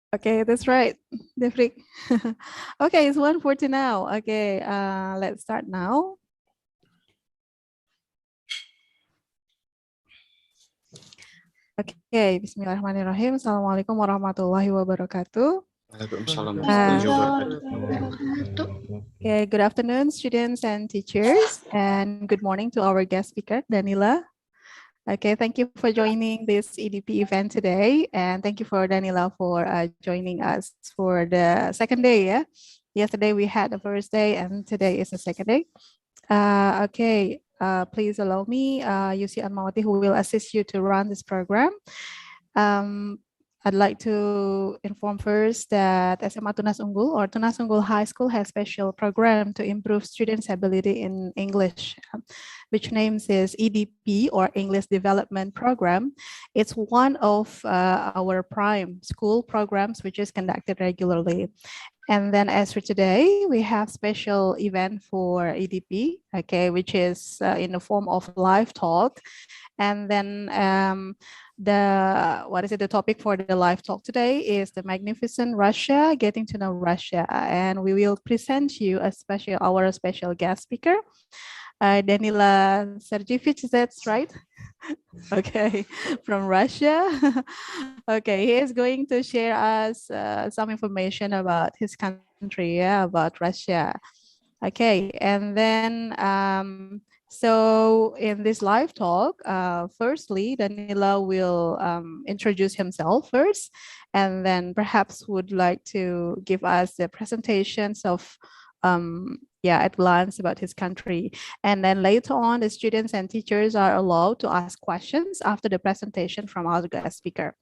Okay, that's right, Defrik. Okay, it's 1:40 now. Okay, let's start now. Okay, Bismillahirrahmanirrahim. Assalamualaikum warahmatullahi wabarakatuh. Waalaikumsalam Uh, warahmatullahi wabarakatuh. Okay, good afternoon, students and teachers, and good morning to our guest speaker, Danila. Okay, thank you for joining this EDP event today, and thank you for Danila for joining us for the second day. Yeah, yesterday we had the first day, and today is the second day. Okay, please allow me, Yusi Anmawati, who will assist you to run this program. I'd like to inform first that SMA Tunas Unggul or Tunas Unggul High School has special program to improve students' ability in English, which names is EDP or English Development Program. It's one of our prime school programs which is conducted regularly. And then as for today, we have special event for EDP, okay, which is in the form of live talk. And then the topic for the live talk today is the magnificent Russia, getting to know Russia. And we will present you our special guest speaker, Danila Sergeevich, is that right? Okay, from Russia. Okay, he is going to share us some information about his country, yeah, about Russia. Okay, and then so in this live talk, firstly, Danila will introduce himself first, and then perhaps would like to give us the presentations of at glance about his country. And then later on, the students and teachers are allowed to ask questions after the presentation from our guest speaker.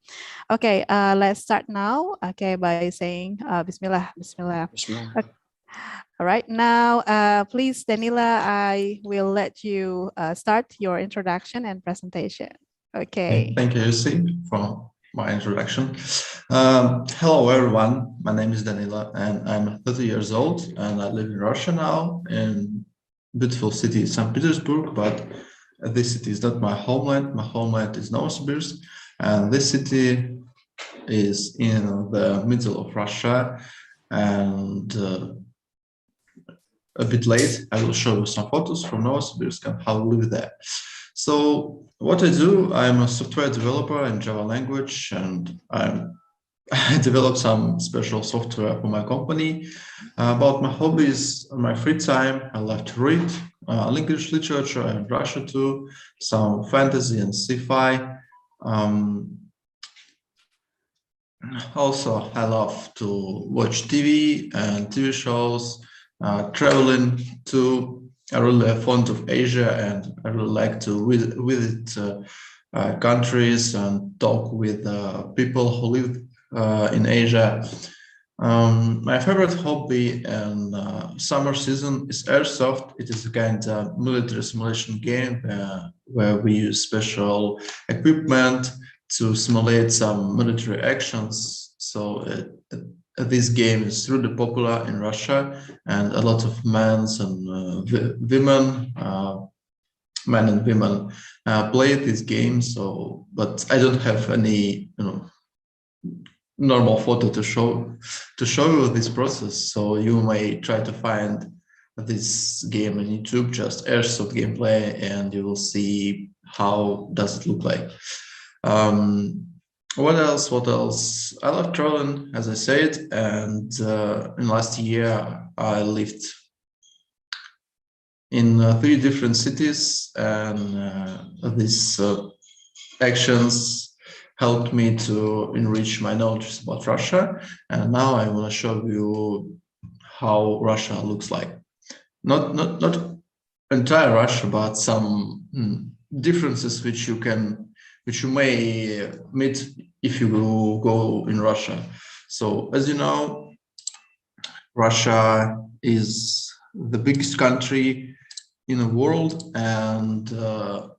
Okay, let's start now. Okay, by saying Bismillah, Bismillah. Bismillah. Okay. All right, now, please, Danila, I will let you start your introduction and presentation. Okay. Thank you, Lucy, for my introduction. Hello, everyone. My name is Danila, and I'm 30 years old, and I live in Russia now, in beautiful city St. Petersburg, but this city is not my homeland. My homeland is Novosibirsk, and this city is in the middle of Russia, and a bit late, I will show you some photos from Novosibirsk and how we live there. So what I do, I'm a software developer in Java language, and I develop some special software for my company. About my hobbies, on my free time, I love to read English literature and Russia too, some fantasy and sci-fi. Also, I love to watch TV and TV shows, traveling too. I really am fond of Asia, and I really like to visit countries and talk with people who live in Asia. My favorite hobby in summer season is airsoft. It is a kind of military simulation game where we use special equipment to simulate some military actions. So this game is really popular in Russia, and a lot of men and women play this game. So, but I don't have any, normal photo to show you this process. So you may try to find this game on YouTube, just airsoft gameplay, and you will see how does it look like. What else? I love traveling, as I said, and in last year I lived in 3 different cities, and these actions helped me to enrich my knowledge about Russia. And now I want to show you how Russia looks like. Not entire Russia, but some differences which you may meet if you go in Russia. So, as you know, Russia is the biggest country in the world, and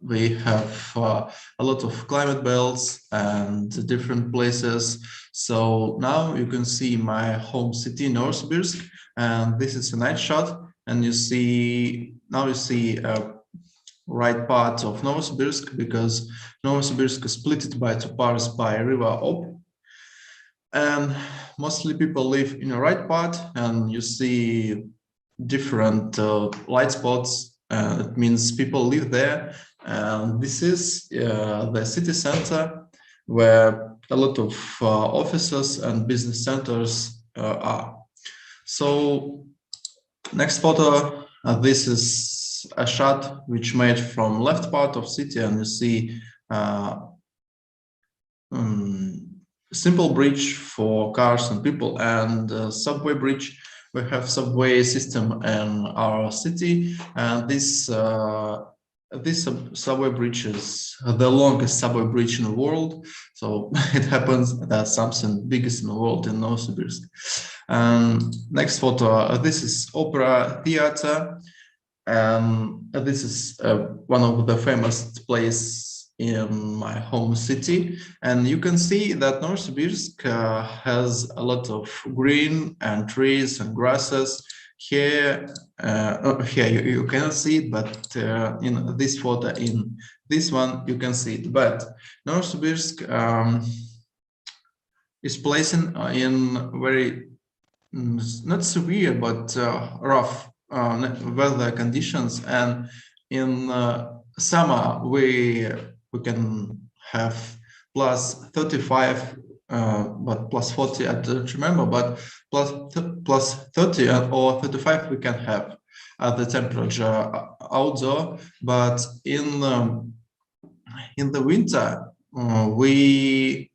we have a lot of climate belts and different places. So now you can see my home city, Novosibirsk, and this is a night shot, and you see right part of Novosibirsk, because Novosibirsk is split by 2 parts by river Ob. and mostly people live in the right part, and you see different light spots. It means people live there, and this is the city center where a lot of offices and business centers are. So next photo, this is a shot which made from left part of city, and you see simple bridge for cars and people, and subway bridge. We have subway system in our city, and this subway bridge is the longest subway bridge in the world. So it happens that something biggest in the world in Novosibirsk. Next photo, this is opera theater. This is one of the famous places in my home city, and you can see that Novosibirsk has a lot of green and trees and grasses. Here, you cannot see it, but in this photo, in this one, you can see it. But Novosibirsk is placed in very not severe but rough weather conditions, and in summer we can have plus 35 but plus 40, I don't remember, but plus 30 or 35 we can have the temperature outdoor. But in the winter we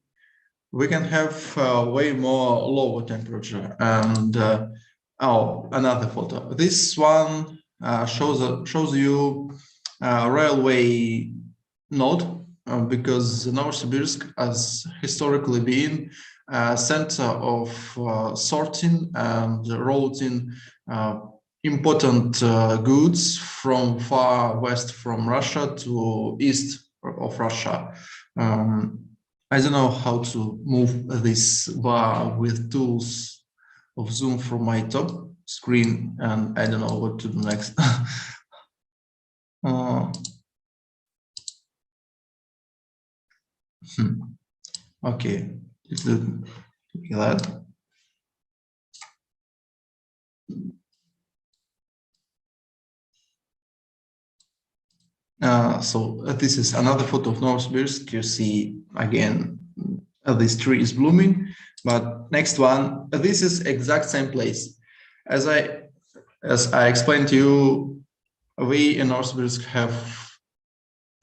can have way more lower temperature. And another photo. This one shows you railway node, because Novosibirsk has historically been a center of sorting and routing important goods from far west from Russia to east of Russia. I don't know how to move this bar with tools of Zoom from my top screen, and I don't know what to do next. Okay, let's do that. So this is another photo of Novosibirsk. You see again this tree is blooming, but next one, this is exact same place. As I explained to you, we in Novosibirsk have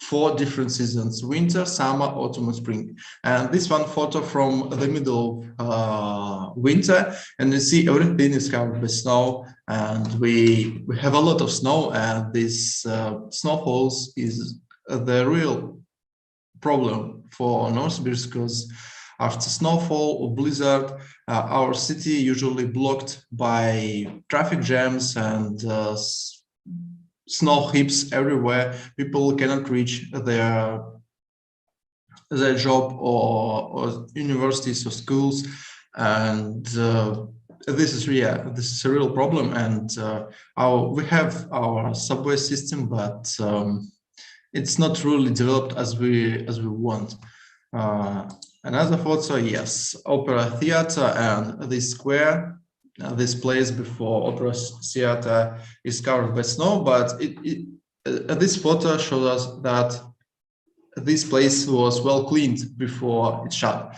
4 different seasons: winter, summer, autumn, and spring. And this one photo from the middle of winter, and you see everything is covered with snow, and we have a lot of snow, and this snowfalls is the real problem for Novosibirsk, because after snowfall or blizzard, our city usually blocked by traffic jams and snow heaps everywhere. People cannot reach their job or universities or schools, and this is a real problem. And we have our subway system, but it's not really developed as we want. Another photo, yes, opera theater, and this square. This place before opera theater is covered by snow, but this photo shows us that this place was well cleaned before it shut.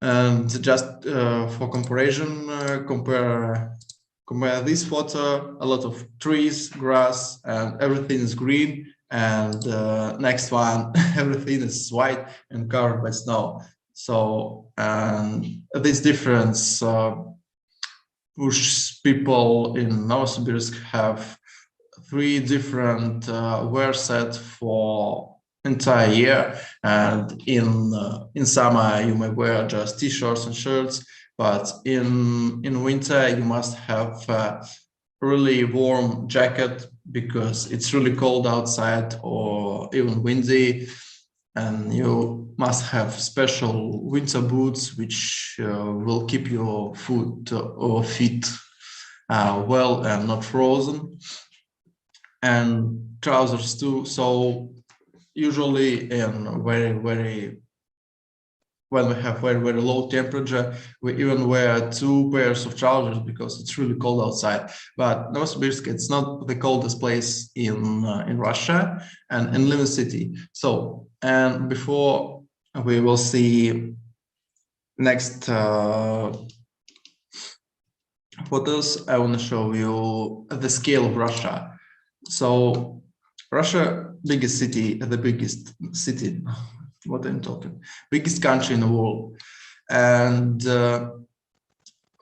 And just for comparison, compare this photo, a lot of trees, grass, and everything is green. And next one, everything is white and covered by snow. So this difference push people in Novosibirsk have 3 different wear sets for entire year, and in summer you may wear just t-shirts and shirts, but in winter you must have a really warm jacket because it's really cold outside or even windy, and you must have special winter boots which will keep your foot or feet well and not frozen, and trousers too. So usually in very when we have very, very low temperature, we even wear 2 pairs of trousers because it's really cold outside. But Novosibirsk, it's not the coldest place in Russia and in Lemon City. So, and before we will see next photos, I want to show you the scale of Russia. So Russia, biggest city, what I'm talking, biggest country in the world. And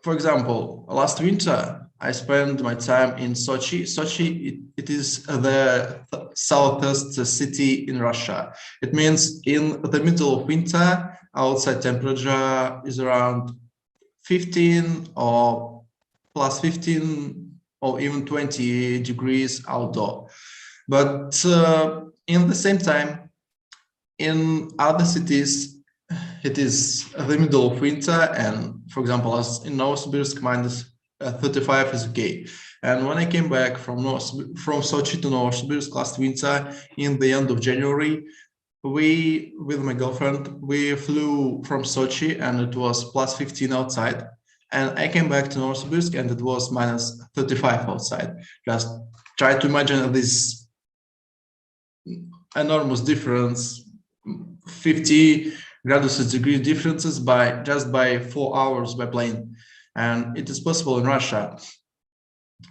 for example, last winter, I spent my time in Sochi. Sochi, it is the southest city in Russia. It means in the middle of winter, outside temperature is around 15 or plus 15 or even 20 degrees outdoor. But in the same time, in other cities, it is the middle of winter, and for example, as in Novosibirsk, minus 35 is okay. And when I came back from Sochi to Novosibirsk last winter, in the end of January, we, with my girlfriend, we flew from Sochi, and it was plus 15 outside. And I came back to Novosibirsk, and it was minus 35 outside. Just try to imagine this enormous difference, 50 degree differences just by 4 hours by plane. And it is possible in Russia.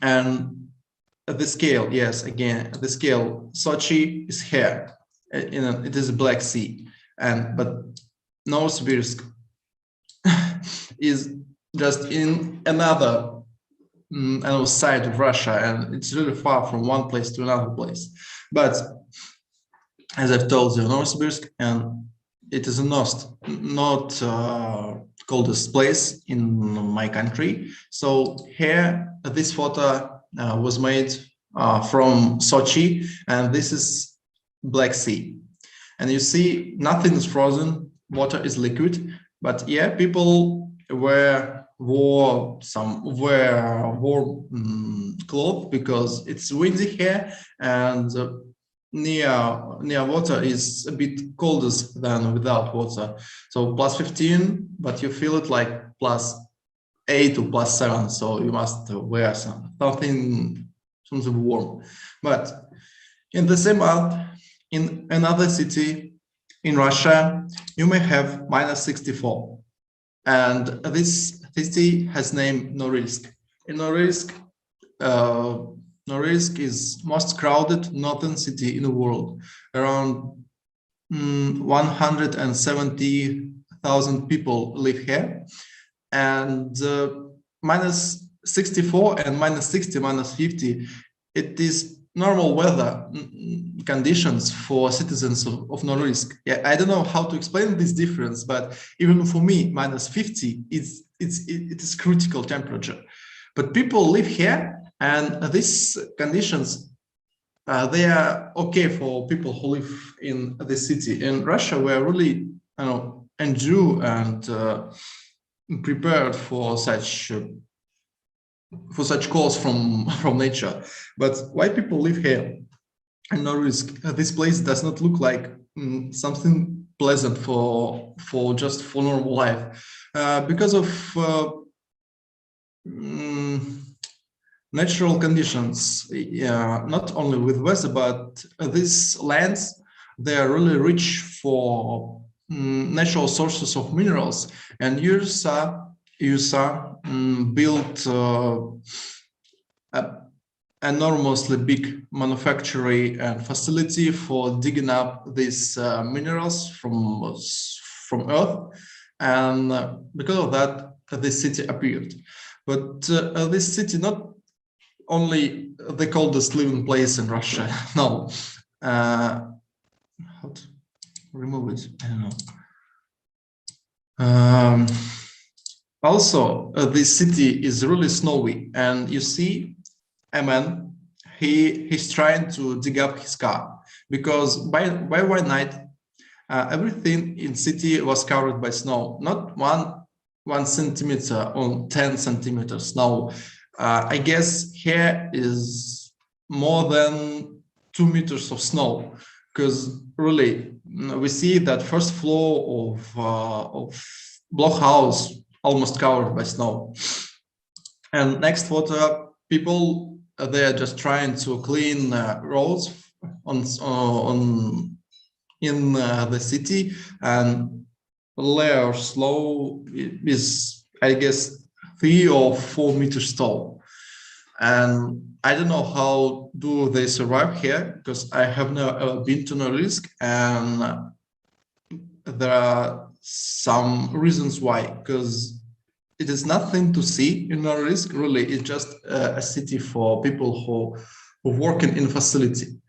And the scale, yes, again, the scale, Sochi is here. It is a Black Sea. But Novosibirsk is just in another side of Russia, and it's really far from one place to another place. But as I've told you, Novosibirsk, and it is not coldest place in my country. So here, this photo was made from Sochi, and this is Black Sea. And you see, nothing is frozen, water is liquid. But yeah, people wore warm clothes because it's windy here, and near water is a bit colder than without water. So plus 15, but you feel it like plus 8 or plus 7. So you must wear something warm. But in the same month, in another city in Russia, you may have minus 64. And this city has name Norilsk. In Norilsk, Norilsk is most crowded northern city in the world. Around 170,000 people live here, and minus 64 and minus 60, minus 50, it is normal weather conditions for citizens of Norilsk. Yeah, I don't know how to explain this difference, but even for me, minus 50, it is critical temperature. But people live here, and these conditions, they are okay for people who live in the city. In Russia, we are really, enjoy and prepared for such calls from nature. But why people live here and Norilsk? This place does not look like something pleasant for normal life, because of natural conditions, not only with weather, but these lands, they are really rich for natural sources of minerals. And USA built an enormously big manufacturing and facility for digging up these minerals from earth, and because of that, this city appeared. But this city not only the coldest living place in Russia. No, how to remove it? I don't know. Also, this city is really snowy, and you see a man. He's trying to dig up his car because by one night, everything in city was covered by snow. Not 1 centimeter or 10 centimeters snow. I guess here is more than 2 meters of snow, because really we see that first floor of block house almost covered by snow. And next photo, people they are just trying to clean roads on in the city, and layer snow is, I guess, 3 or 4 meters tall. And I don't know how do they survive here, because I have never been to Norilsk, and there are some reasons why, because it is nothing to see in Norilsk, really. It's just a city for people who work in facility.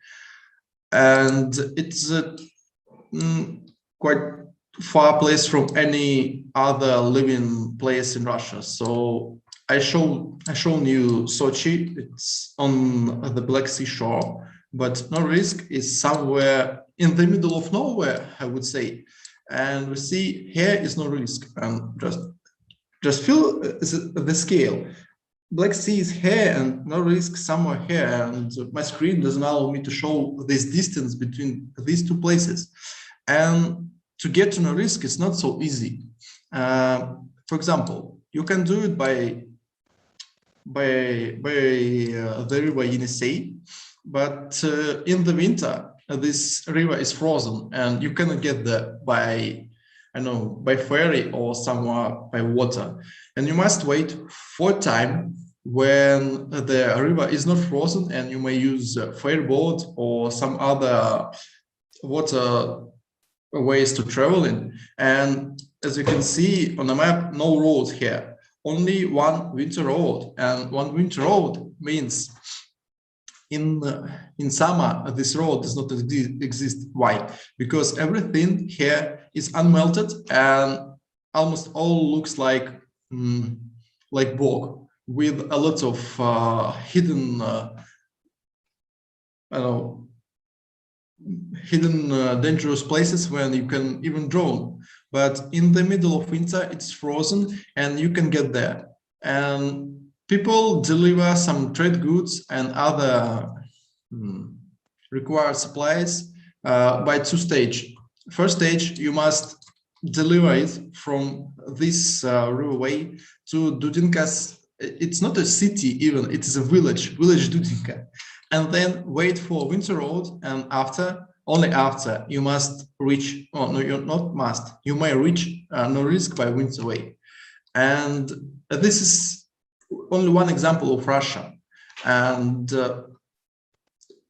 And it's quite far place from any other living place in Russia. So I shown you Sochi. It's on the Black Sea shore, but Norilsk is somewhere in the middle of nowhere, I would say. And we see here is Norilsk, and just feel the scale. Black Sea is here and Norilsk somewhere here, and my screen doesn't allow me to show this distance between these two places. And to get to Norilsk, it's not so easy. For example, you can do it by the river Yenisei, but in the winter, this river is frozen, and you cannot get there by, I know, by ferry or somewhere by water. And you must wait for time when the river is not frozen, and you may use a ferry boat or some other water ways to travel in. And as you can see on the map, no roads here, only one winter road. And one winter road means in summer, this road does not exist. Why? Because everything here is unmelted, and almost all looks like bog, with a lot of hidden, dangerous places when you can even drone. But in the middle of winter, it's frozen, and you can get there. And people deliver some trade goods and other required supplies by 2 stages. First stage, you must deliver it from this riverway to Dudinka's. It's not a city even, it is a village Dudinka. And then wait for winter road, and only after, you must reach, you may reach Norilsk by winter way. And this is only one example of Russia. And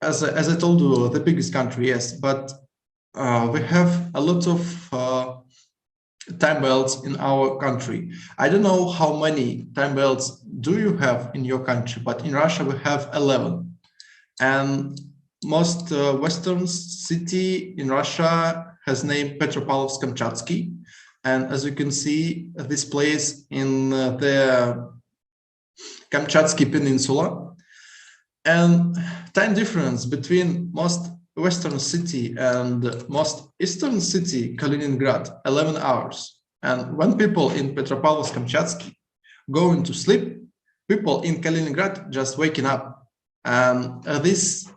as I told you, the biggest country, yes, but we have a lot of time belts in our country. I don't know how many time belts do you have in your country, but in Russia we have 11. And most western city in Russia has named Petropavlovsk-Kamchatsky. And as you can see, this place in the Kamchatsky Peninsula. And time difference between most western city and most eastern city, Kaliningrad, 11 hours. And when people in Petropavlovsk-Kamchatsky going to sleep, people in Kaliningrad just waking up. And this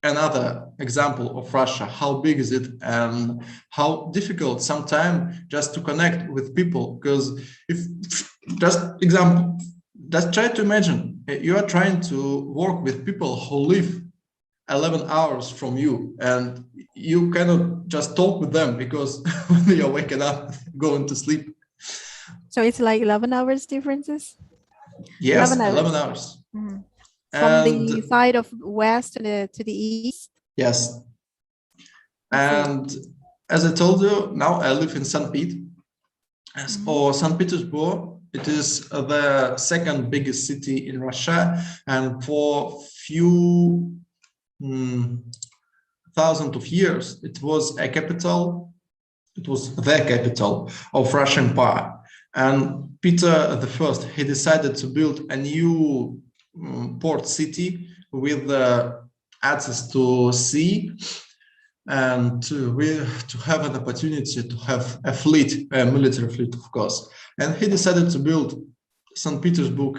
another example of Russia, how big is it and how difficult sometimes just to connect with people. Because if just try to imagine you are trying to work with people who live 11 hours from you, and you cannot just talk with them because when you're waking up, going to sleep. So it's like 11 hours differences? Yes, 11 hours. Mm-hmm. From the side of west to the east? Yes. And as I told you, now I live in St. Pete, or St. Petersburg. It is the second biggest city in Russia, and for few thousands of years, it was a capital. It was the capital of Russian Empire. And Peter I, he decided to build a new port city with access to sea, and to have an opportunity to have a fleet, a military fleet, of course. And he decided to build St. Petersburg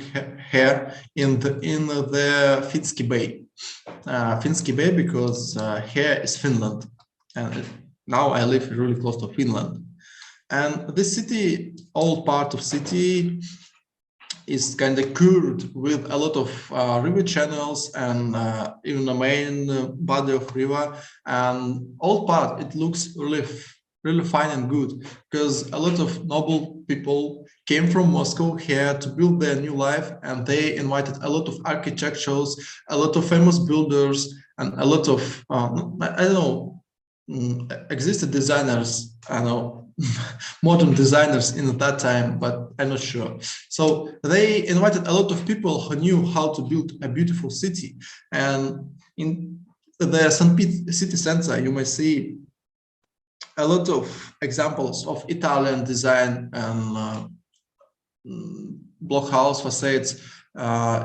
here in the Finsky Bay. Finsky Bay because here is Finland, and now I live really close to Finland. And this city, old part of city, is kind of curved with a lot of river channels and even the main body of river. And old part, it looks really fine and good, because a lot of noble people came from Moscow here to build their new life, and they invited a lot of architectures, a lot of famous builders, and a lot of I don't know, existed designers. I don't know. Modern designers in that time, but I'm not sure. So they invited a lot of people who knew how to build a beautiful city. And in the St. Pete city center, you may see a lot of examples of Italian design and blockhouse facades,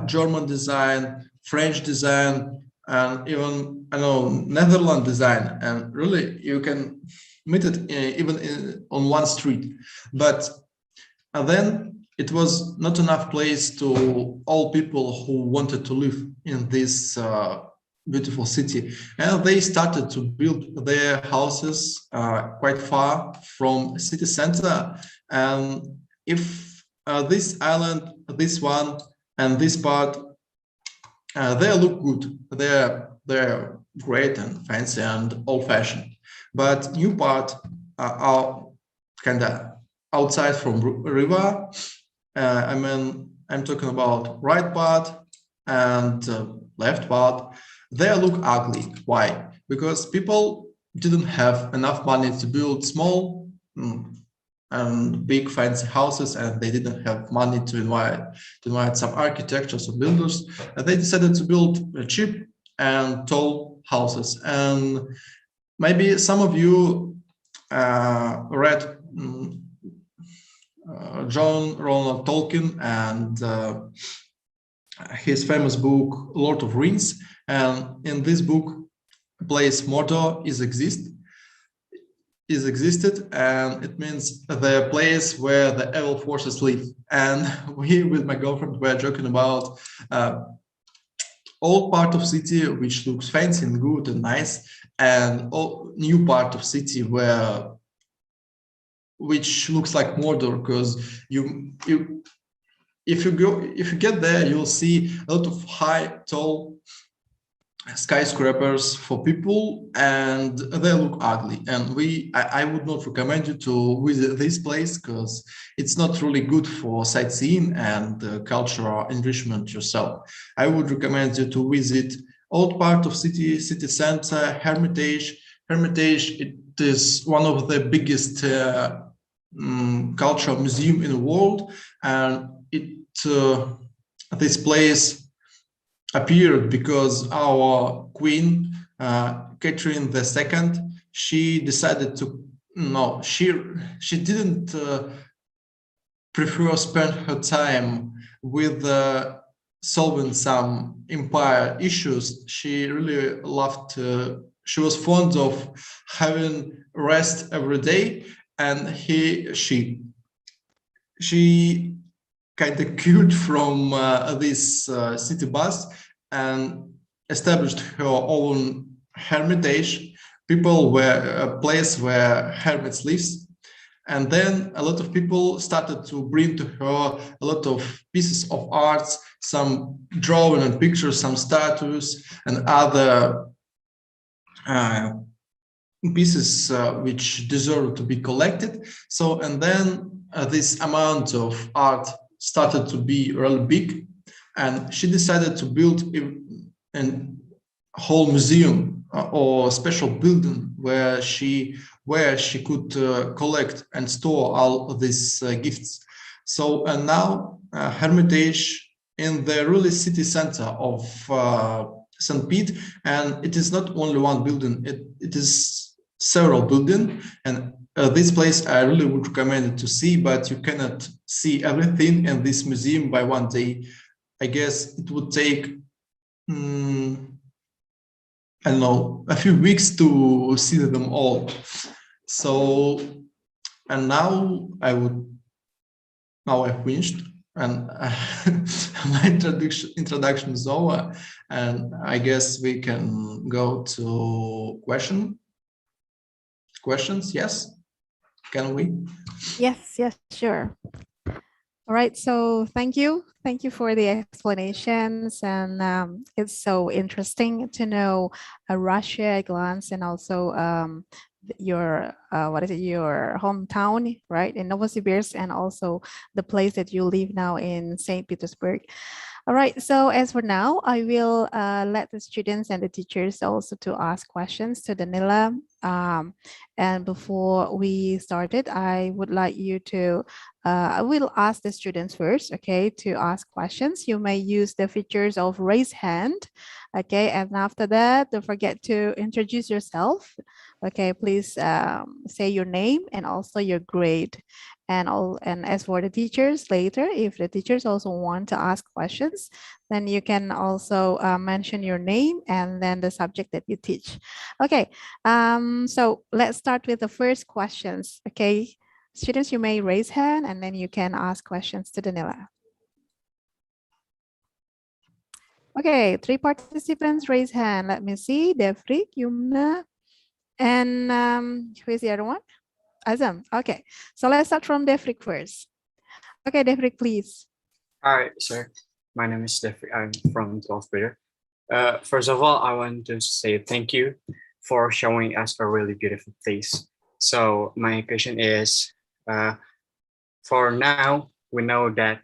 German design, French design, and even, I know, Netherlands design. And really, you can meet it on one street. But then it was not enough place to all people who wanted to live in this beautiful city. And they started to build their houses quite far from city center. And if this island, this one, and this part, they look good. They're great and fancy and old-fashioned. But new part are kind of outside from river. I mean, I'm talking about right part and left part. They look ugly. Why? Because people didn't have enough money to build small and big fancy houses, and they didn't have money to invite some architects or builders. And they decided to build cheap and tall houses. And maybe some of you read John Ronald Tolkien and his famous book Lord of Rings. And in this book, place Mordor existed, and it means the place where the evil forces live. And we, with my girlfriend, were joking about old part of city which looks fancy and good and nice, and new part of city which looks like Mordor, because if you get there, you'll see a lot of high, tall skyscrapers for people, and they look ugly. And I would not recommend you to visit this place, because it's not really good for sightseeing and cultural enrichment yourself. I would recommend you to visit old part of city center, Hermitage. It is one of the biggest cultural museum in the world, and this place appeared because our queen, Catherine II, she decided to, no, she didn't prefer spend her time with solving some empire issues. She really loved, she was fond of having rest every day, and she kind of queued from this city bus and established her own hermitage. People were a place where hermits live. And then a lot of people started to bring to her a lot of pieces of art, some drawing and pictures, some statues, and other pieces which deserve to be collected. So, and then this amount of art started to be really big, and she decided to build a whole museum or special building where she could collect and store all of these gifts. So, and now Hermitage in the really city center of St. Pete, and it is not only one building, it is several buildings. And this place I really would recommend it to see, but you cannot see everything in this museum by one day. I guess it would take, I don't know, a few weeks to see them all. So, and now I finished, and my introduction is over, and I guess we can go to question. questions? Yes? Can we? Yes, yes, sure. All right, so thank you. Thank you for the explanations. And it's so interesting to know Russia at a glance, and also your, what is it, your hometown, right, in Novosibirsk, and also the place that you live now in St. Petersburg. All right, so as for now, I will let the students and the teachers also to ask questions to Danila. And before we started, I would like you to, I will ask the students first, okay, to ask questions. You may use the features of raise hand, okay, and after that, don't forget to introduce yourself. Okay, please say your name and also your grade. And as for the teachers later, if the teachers also want to ask questions, then you can also mention your name and then the subject that you teach. Okay, so let's start with the first questions. Okay, students, you may raise hand and then you can ask questions to Danila. Okay, 3 participants raise hand. Let me see, Devrik, Yumna, and who is the other one? Azam. Okay, so let's start from Devrik first. Okay, Devrik, please. Hi, sir. My name is Jeffrey. I'm from 12th grader. First of all, I want to say thank you for showing us a really beautiful place. So my question is, for now, we know that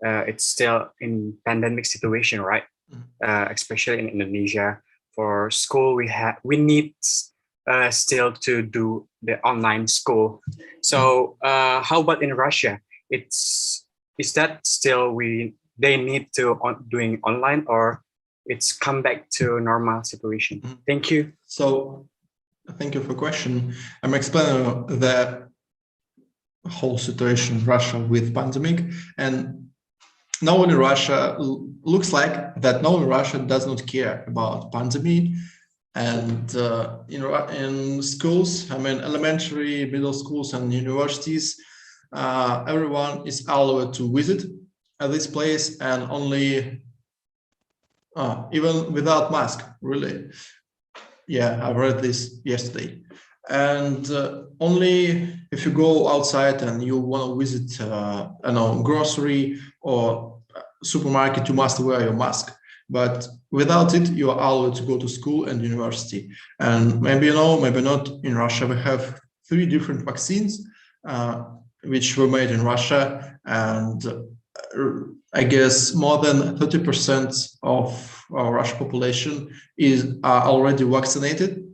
it's still in pandemic situation, right? Especially in Indonesia. For school, we need still to do the online school. So how about in Russia? Is that still they need to doing online, or it's come back to normal situation? Thank you. So thank you for question. I'm explaining the whole situation in Russia with pandemic, and no one in Russia looks like that. No one in Russia does not care about pandemic. And in schools, I mean, elementary, middle schools, and universities, everyone is allowed to visit this place, and only even without mask, really. Yeah, I read this yesterday. And only if you go outside and you want to visit, grocery or supermarket, you must wear your mask. But without it, you are allowed to go to school and university. And maybe you know, maybe not, in Russia, we have 3 different vaccines which were made in Russia. And I guess more than 30% of our Russian population are already vaccinated.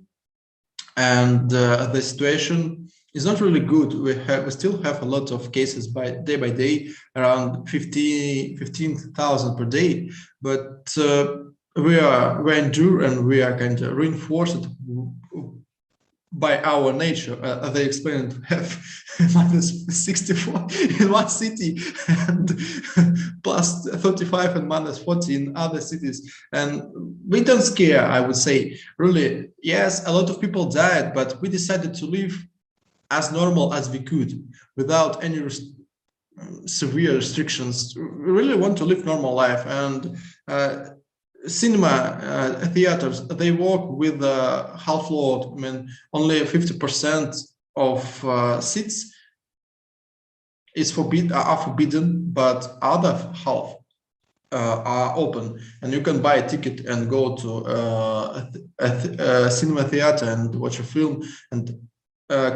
And the situation is not really good. We still have a lot of cases by day, around 15,000 per day. But we endure, and we are kind of reinforced by our nature. They explained have minus 64 in one city and plus 35 and minus 40 in other cities. And we don't scare, I would say. Really, yes, a lot of people died, but we decided to live as normal as we could without any severe restrictions. We really want to live normal life. And cinema theaters, they work with half load. I mean, only 50% of seats are forbidden, but other half are open, and you can buy a ticket and go to a cinema theater and watch a film. And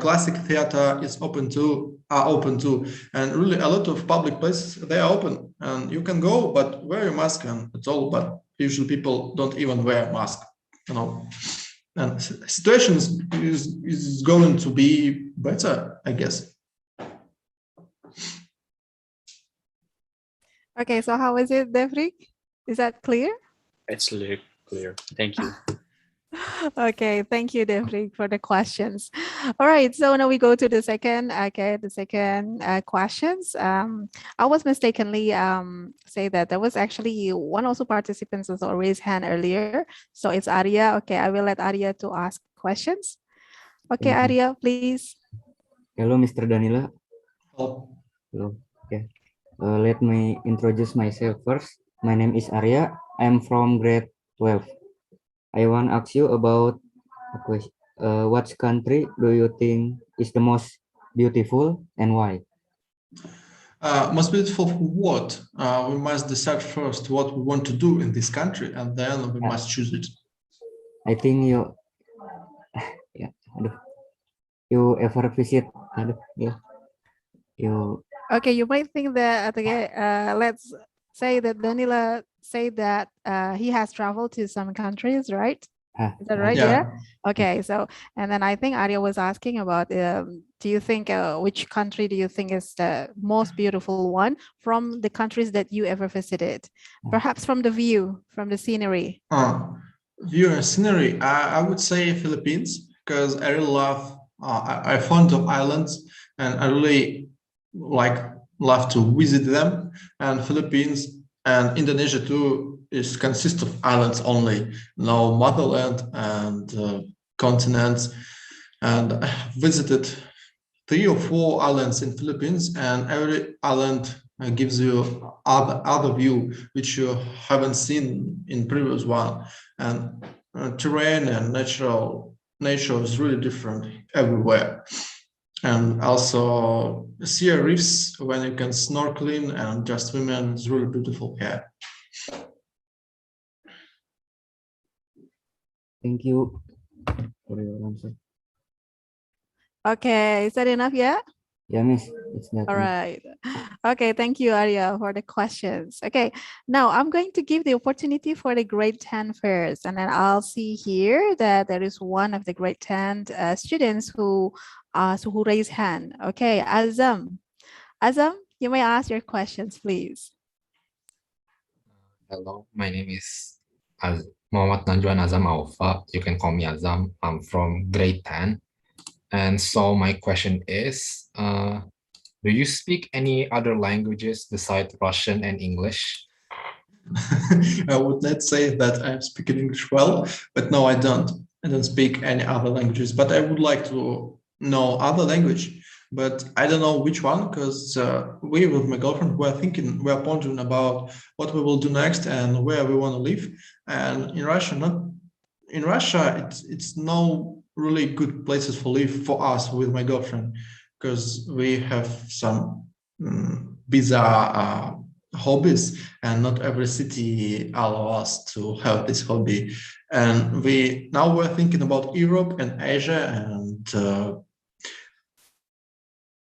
classic theater is open too, and really a lot of public places, they are open, and you can go, but wear your mask, and it's all. But usually people don't even wear mask, and situation is going to be better, I guess. Okay, so how is it, Devrik? Is that clear? It's clear. Thank you. Okay, thank you, Devrik, for the questions. All right, so now we go to the second. Okay, the second questions. I was mistakenly say that there was actually one also participants was raised hand earlier. So it's Arya. Okay, I will let Arya to ask questions. Okay, Arya, please. Hello, Mr. Danila. Oh. Hello. Okay. Let me introduce myself first. My name is Arya. I'm from grade 12. I want to ask you about What country do you think is the most beautiful and why? Most beautiful for what? We must decide first what we want to do in this country, and then we Yeah. must choose it. I think yeah, aduh, you ever visit, you, Okay, you might think that, okay, let's say that Danila say that he has traveled to some countries, right? Is that right? Yeah. Yeah. Okay. So, and then I think Arya was asking about, do you think which country do you think is the most beautiful one from the countries that you ever visited? Perhaps from the view, from the scenery. View and scenery. I would say Philippines because I really love. I fond of islands, and I really love to visit them. And Philippines and Indonesia too is consist of islands only, no motherland and continents. And I visited 3 or 4 islands in Philippines, and every island gives you other view which you haven't seen in previous one. And terrain and nature is really different everywhere. And also sea reefs when you can snorkeling and just swimming is really beautiful here. thank you for your answer. Okay. Is that enough? Yeah. Yeah, Miss, it's that. All right. Okay, thank you, Arya, for the questions. Okay, now I'm going to give the opportunity for the grade 10 first, and then I'll see here that there is one of the grade 10 students who raised hand. Okay, Azam. Azam, you may ask your questions, please. Hello, my name is Muhammad Najwan Azam Alfa. You can call me Azam. I'm from grade 10. And so my question is, do you speak any other languages besides Russian and English? I would not say that I'm speaking English well, but no, I don't. I don't speak any other languages, but I would like to know other language, but I don't know which one because we with my girlfriend we're pondering about what we will do next and where we want to live. And in Russia, it's no really good places for live for us with my girlfriend because we have some bizarre hobbies, and not every city allows us to have this hobby. And we're thinking about Europe and Asia, and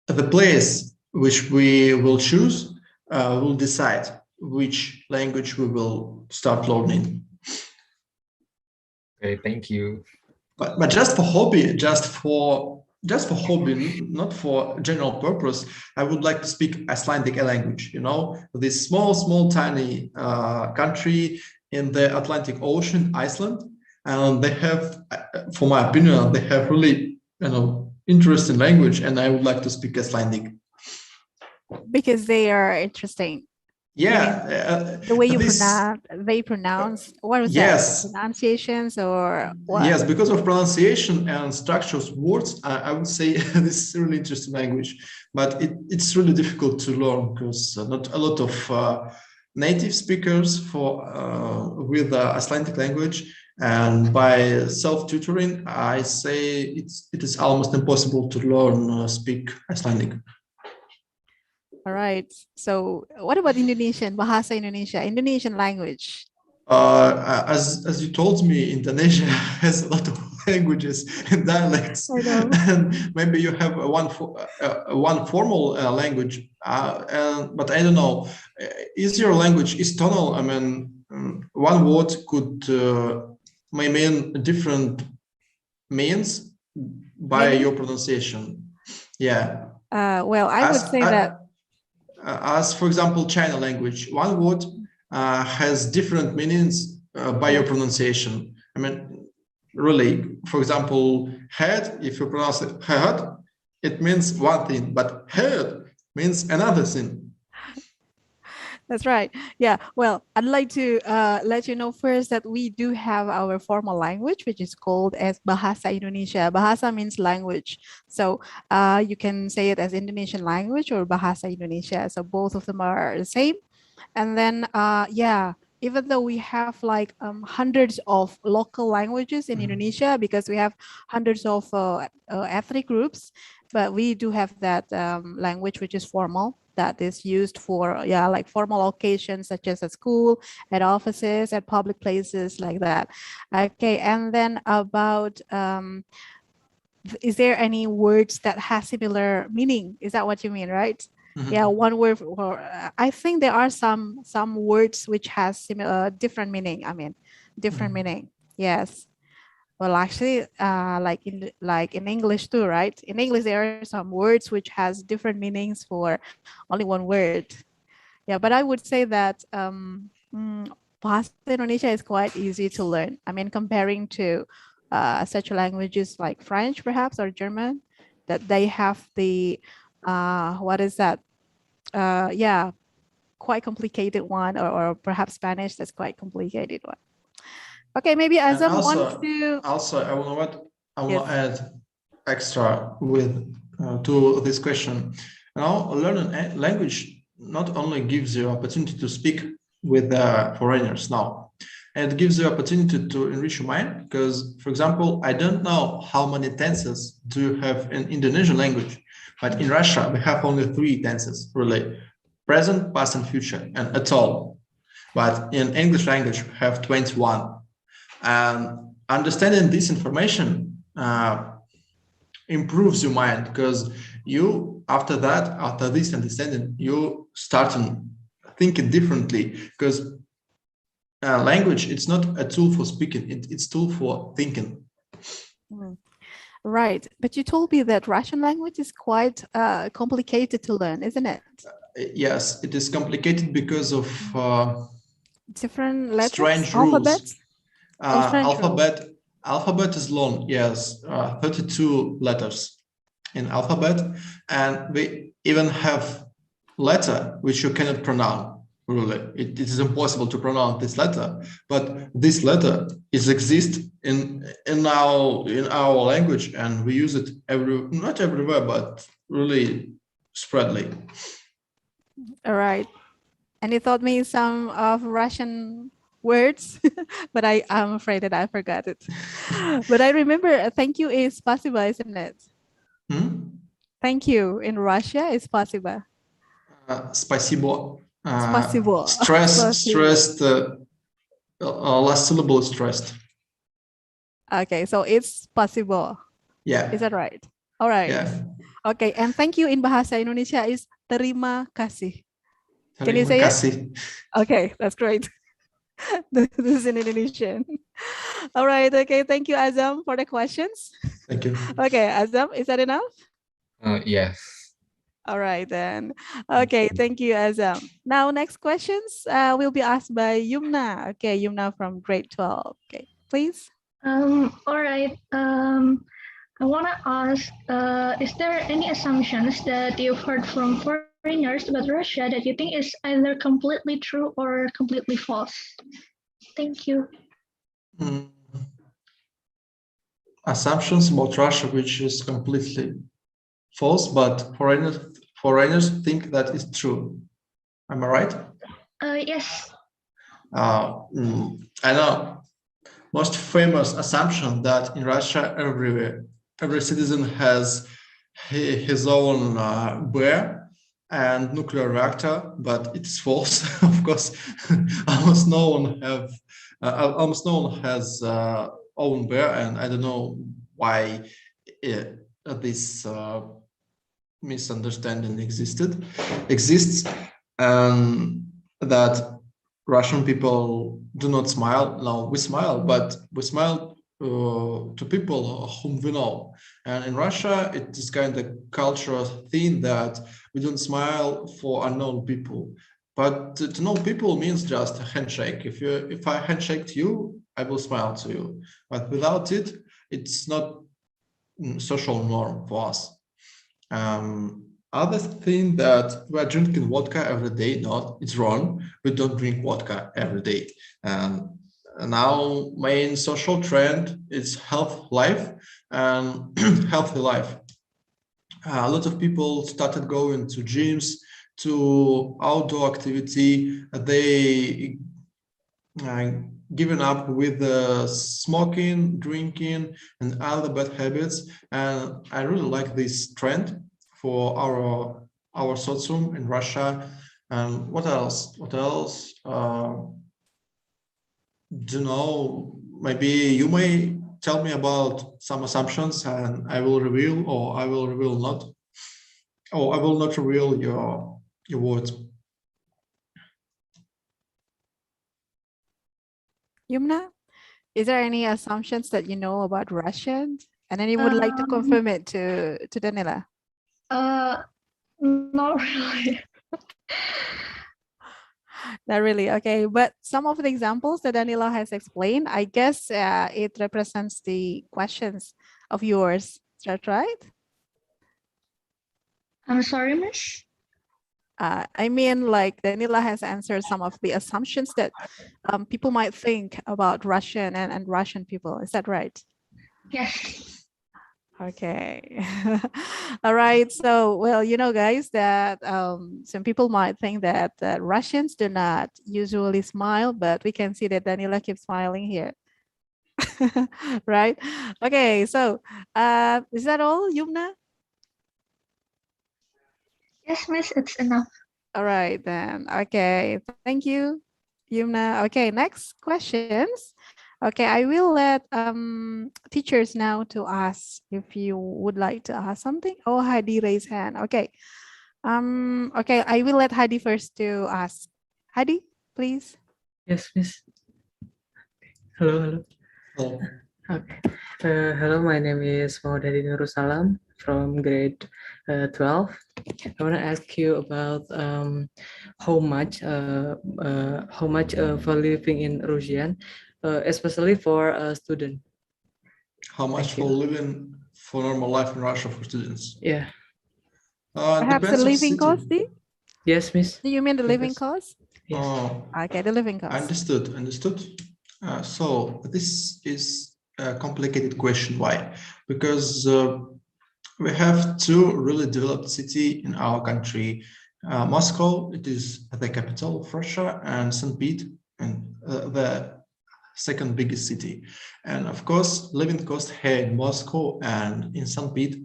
the place which we will choose will decide which language we will start learning. Okay, thank you. But just for hobby, not for general purpose, I would like to speak Icelandic language. You know, this small, tiny country in the Atlantic Ocean, Iceland, and they have, for my opinion, they have really interesting language, and I would like to speak Icelandic because they are interesting. Yeah, the way you pronounce. What was yes. that? Pronunciations or what? Yes, because of pronunciation and structures words, I would say this is a really interesting language, but it's really difficult to learn because not a lot of native speakers with Icelandic language, and by self-tutoring, I say it is almost impossible to learn speak Icelandic. All right. So what about Indonesian, Bahasa Indonesia, Indonesian language? As you told me, Indonesia has a lot of languages and dialects, and maybe you have one formal language, but I don't know. Is your language is tonal? I mean, one word could may mean different means by your pronunciation. Yeah. Well, I would say that. As for example, China language, one word has different meanings by your pronunciation. I mean, really, for example, head, if you pronounce it head, it means one thing, but head means another thing. That's right. Yeah. Well, I'd like to let you know first that we do have our formal language, which is called as Bahasa Indonesia. Bahasa means language. So you can say it as Indonesian language or Bahasa Indonesia. So both of them are the same. And then, yeah, even though we have like hundreds of local languages in Indonesia, because we have hundreds of ethnic groups, but we do have that language which is formal, that is used for like formal occasions such as at school, at offices, at public places like that. Okay, and then about is there any words that has similar meaning? Is that what you mean, right? Yeah, one word for, I think there are some words which has similar different meaning. I mean, different meaning. Yes. Well, actually, like in English too, right? In English, there are some words which has different meanings for only one word. Yeah, but I would say that Bahasa Indonesia is quite easy to learn. I mean, comparing to such languages like French, perhaps, or German, that they have the what is that? Yeah, quite complicated one, or perhaps Spanish, that's quite complicated one. Okay, maybe And Azam wants to. also, I will Yes. add extra with to this question. Now, learning a language not only gives you opportunity to speak with foreigners now, it gives you opportunity to enrich your mind. Because, for example, I don't know how many tenses do you have in Indonesian language, but in Russia we have only 3 tenses really: present, past, and future, and at all. But in English language we have 21. And understanding this information improves your mind, because you, after this understanding, you start thinking differently, because language, it's not a tool for speaking, it's tool for thinking. Right, but you told me that Russian language is quite complicated to learn, isn't it? Yes, it is complicated because of different letters, strange alphabets. Alphabet is long, yes, 32 letters in alphabet, and we even have letter which you cannot pronounce. Really, it is impossible to pronounce this letter, but this letter exists in our language, and we use it not everywhere, but really spreadly. All right, and you taught me some of Russian words, but I'm afraid that I forgot it. But I remember thank you is spasiba, isn't it? Thank you in Russia is spasiba. Спасибо. Spasibo. Stressed. Last syllable is stressed. Okay, so it's spasibo. Yeah. Is that right? All right. Yeah. Okay, and thank you in Bahasa Indonesia is terima kasih. Can you say it? Okay, that's great. This is in Indonesian. All right. Okay. Thank you, Azam, for the questions. Thank you. Okay, Azam, is that enough? Yes. All right then. Okay. Thank you, Azam. Now, next questions will be asked by Yumna. Okay, Yumna from grade 12. Okay, please. All right. I want to ask, is there any assumptions that you've heard from foreigners about Russia that you think is either completely true or completely false? Thank you. Assumptions about Russia, which is completely false, but foreigners think that is true. Am I right? Yes. I know. Most famous assumption that in Russia, every citizen has his own bear and nuclear reactor, but it's false. Of course, almost no one has own bear, and I don't know why this misunderstanding exists, that Russian people do not smile. No, we smile, but we smile to people whom we know. And in Russia, it is kind of cultural thing that we don't smile for unknown people. But to know people means just a handshake. If I handshake to you, I will smile to you. But without it, it's not social norm for us. Other thing that we're drinking vodka every day, no, it's wrong. We don't drink vodka every day. Now main social trend is healthy life. A lot of people started going to gyms, to outdoor activity. They given up with smoking, drinking, and other bad habits. And I really like this trend for our socium in Russia. And what else? What else? Do you know? Maybe you may tell me about some assumptions, and I will reveal, or I will reveal not, or I will not reveal your words. Yumna, is there any assumptions that you know about Russians? And then you would like to Um, confirm it to Danila? Not really. Not really. Okay. But some of the examples that Danila has explained, I guess it represents the questions of yours. Is that right? I'm sorry, Miss. I mean, like Danila has answered some of the assumptions that people might think about Russian and Russian people. Is that right? Yes. Okay. All right. So, well, you know, guys, that some people might think that Russians do not usually smile, but we can see that Danila keeps smiling here. Right? Okay. So, is that all, Yumna? Yes, Miss, it's enough. All right, then. Okay. Thank you, Yumna. Okay. Next questions. Okay, I will let teachers now to ask if you would like to ask something. Oh, Hadi raised hand. Okay. Okay, I will let Hadi first to ask. Hadi, please. Yes, Miss. Hello, hello. Oh, Okay. Hello, my name is Maudadi Nursalam from grade 12. I want to ask you about how much for living in Russian, especially for a student. how much Thank for you. living for normal life in Russia for students? Yeah. Perhaps the Depends on living city. cost, Yes, Miss. do you mean the living Yes. cost? Yes. Okay, the living cost. Understood. So this is a complicated question. Why? Because we have two really developed city in our country. Moscow, it is the capital of Russia, and St. Pete, and the second biggest city. And of course, living cost here in Moscow and in St. Pete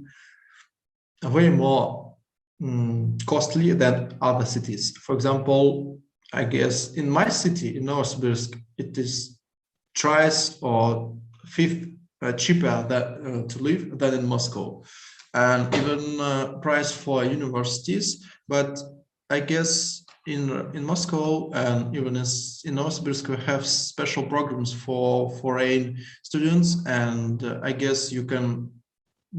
are way more costly than other cities. For example, I guess in my city, in Novosibirsk, it is twice or fifth cheaper to live than in Moscow, and even price for universities. But I guess in Moscow and even in Novosibirsk, we have special programs for foreign students, and I guess you can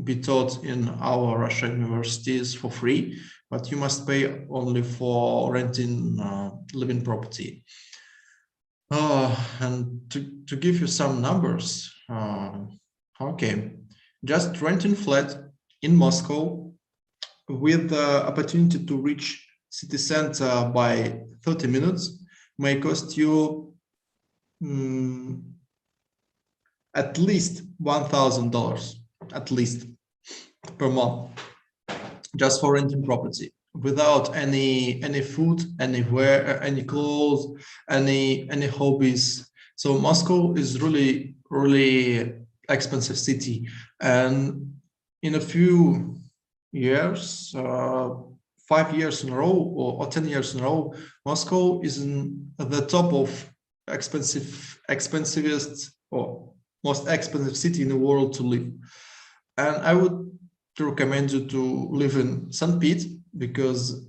be taught in our Russian universities for free, but you must pay only for renting living property. And to give you some numbers, okay, just renting flat in Moscow with the opportunity to reach city center by 30 minutes may cost you at least $1,000, at least per month, just for renting property, without any food, anywhere, any clothes, any hobbies. So Moscow is really expensive city, and in a few years, 5 years in a row or 10 years in a row, Moscow is in the top of expensivest or most expensive city in the world to live. And I would recommend you to live in St. Pete, because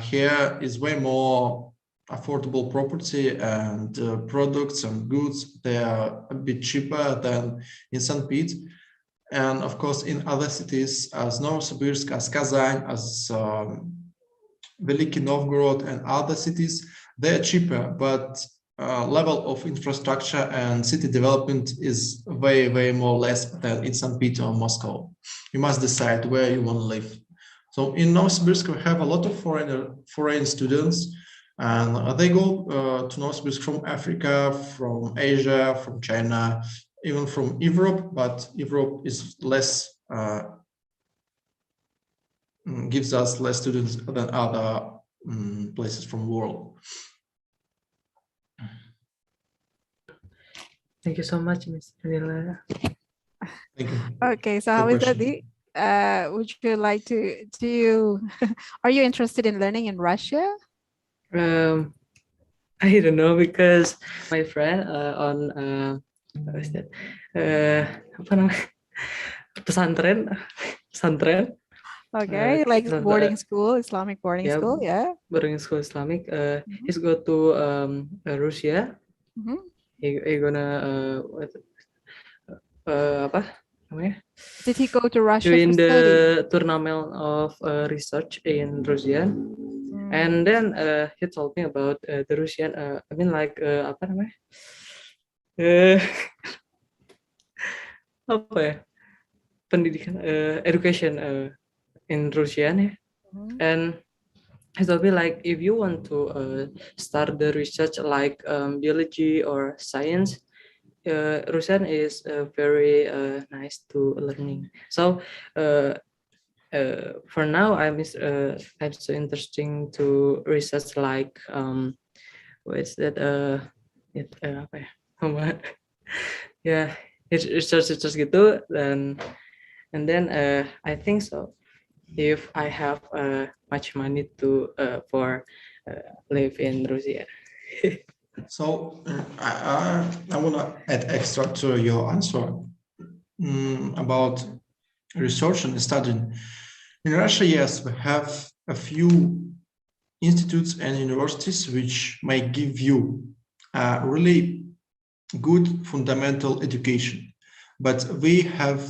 here is way more affordable property, and products and goods, they are a bit cheaper than in St. Pete. And of course, in other cities as Novosibirsk, as Kazan, as Veliki Novgorod and other cities, they're cheaper, but level of infrastructure and city development is way more less than in St. Peter or Moscow. You must decide where you want to live. So in Novosibirsk, we have a lot of foreign students, and they go to Novosibirsk from Africa, from Asia, from China, even from Europe, but Europe is less, gives us less students than other places from the world. Thank you so much, Ms. Danila. Thank you. Okay, so Good how is that? question. Would you like to do you are you interested in learning in Russia? Um, I don't know because my friend on what is that? Apa namanya? Pesantren, pesantren. Okay, like Pesantren, boarding school, Islamic boarding yeah, school, yeah. boarding school Islamic. Mhm, He's go to Russia. mhm. He gonna apa namanya? Did he go to Russia for Join study? the tournament of research in Russia. And Mm, then he told me about the Russian. I mean like apa namanya? Uh, apa ya? Pendidikan, education in Russian ya. mhm. And he told me like if you want to start the research like biology or science, Russian is very nice to learning. So for now, I'm so interesting to research like what is that apa ya? Ya, research gitu and then I think so. If I have much money to for live in Russia. So I want to add extra to your answer about research and studying. In Russia, yes, we have a few institutes and universities which may give you a really good fundamental education, but we have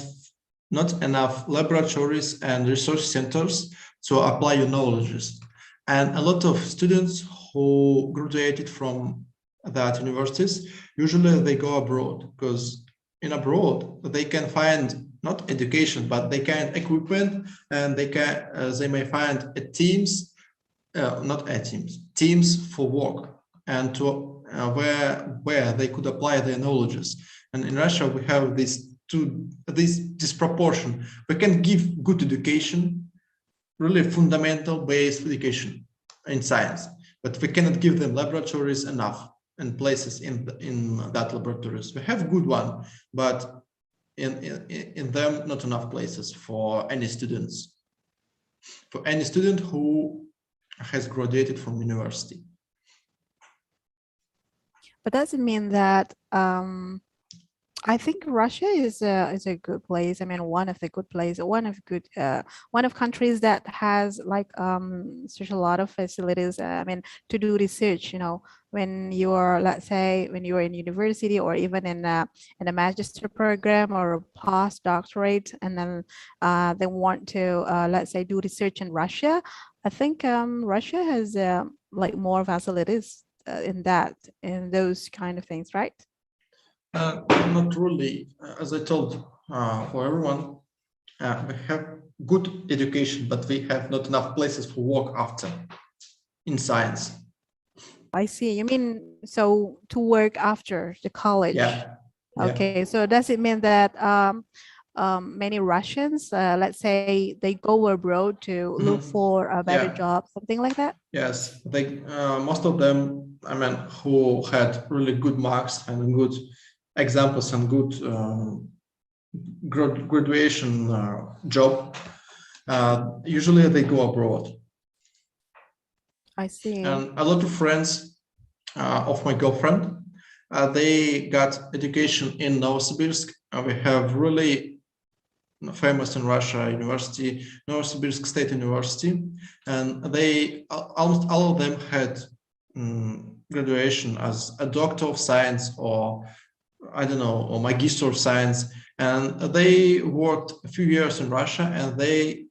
not enough laboratories and research centers to apply your knowledges. And a lot of students who graduated from that universities, usually they go abroad because in abroad they can find not education, but they can equipment and they may find a teams, not a teams for work and to where they could apply their knowledges. And in Russia we have this disproportion. We can give good education, really fundamental based education in science, but we cannot give them laboratories enough and places in that laboratories. We have good one, but in them not enough places for any students, for any student who has graduated from university. But doesn't mean that I think Russia is a good place. I mean, one of the good place, one of countries that has like such a lot of facilities. I mean, to do research. You know, when you are, let's say, when you are in university or even in a magister program or a postdoctorate, and then they want to let's say do research in Russia. I think Russia has like more facilities in those kind of things, right? Not really. As I told, for everyone, we have good education, but we have not enough places for work after in science. I see. You mean so to work after the college? Yeah. Okay. So does it mean that many Russians, let's say, they go abroad to look for a better job, something like that? Yes. They most of them, I mean, who had really good marks and good examples and good graduation job, usually they go abroad. I see. And a lot of friends of my girlfriend, they got education in Novosibirsk. We have really famous in Russia university, Novosibirsk State University, and they almost all of them had graduation as a doctor of science or I don't know, or magister of science, and they worked a few years in Russia, and they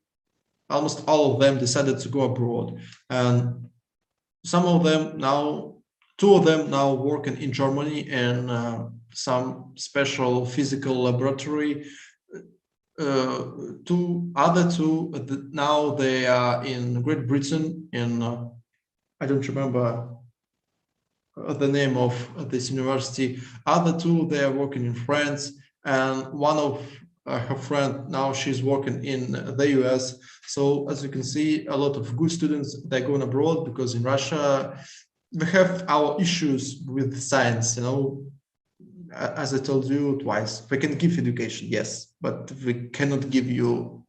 almost all of them decided to go abroad. And some of them now, two of them now working in Germany in some special physical laboratory. Other two now they are in Great Britain in I don't remember the name of this university. Other two, they are working in France, and one of her friend now she's working in the US. So as you can see, a lot of good students, they're going abroad because in Russia we have our issues with science. You know, as I told you twice, we can give education, yes, but we cannot give you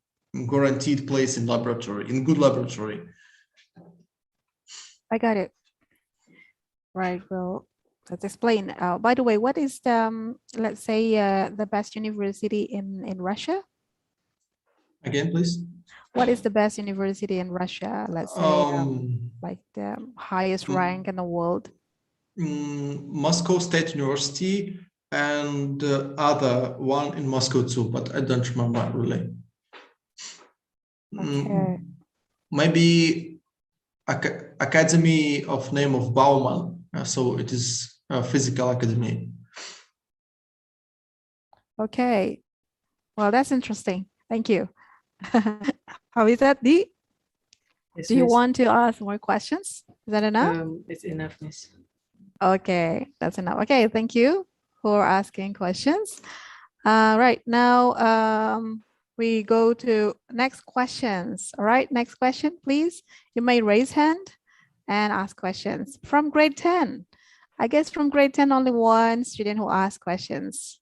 guaranteed place in laboratory, in good laboratory. I got it. Right. Well, let's explain. By the way, what is the, let's say, the best university in Russia? Again, please. What is the best university in Russia? Let's say, like the highest rank in the world. Moscow State University and other one in Moscow too, but I don't remember really. Okay. Maybe Academy of name of Bauman. So it is a physical academy. Okay. Well, that's interesting. Thank you. How is that, Dee? Yes, Do you miss. want to ask more questions? Is that enough? It's enough, miss. Okay, that's enough. Okay, thank you for asking questions. Right now, we go to next questions. All right, next question, please. You may raise hand and ask questions from grade 10. I guess from grade 10, only one student who asked questions.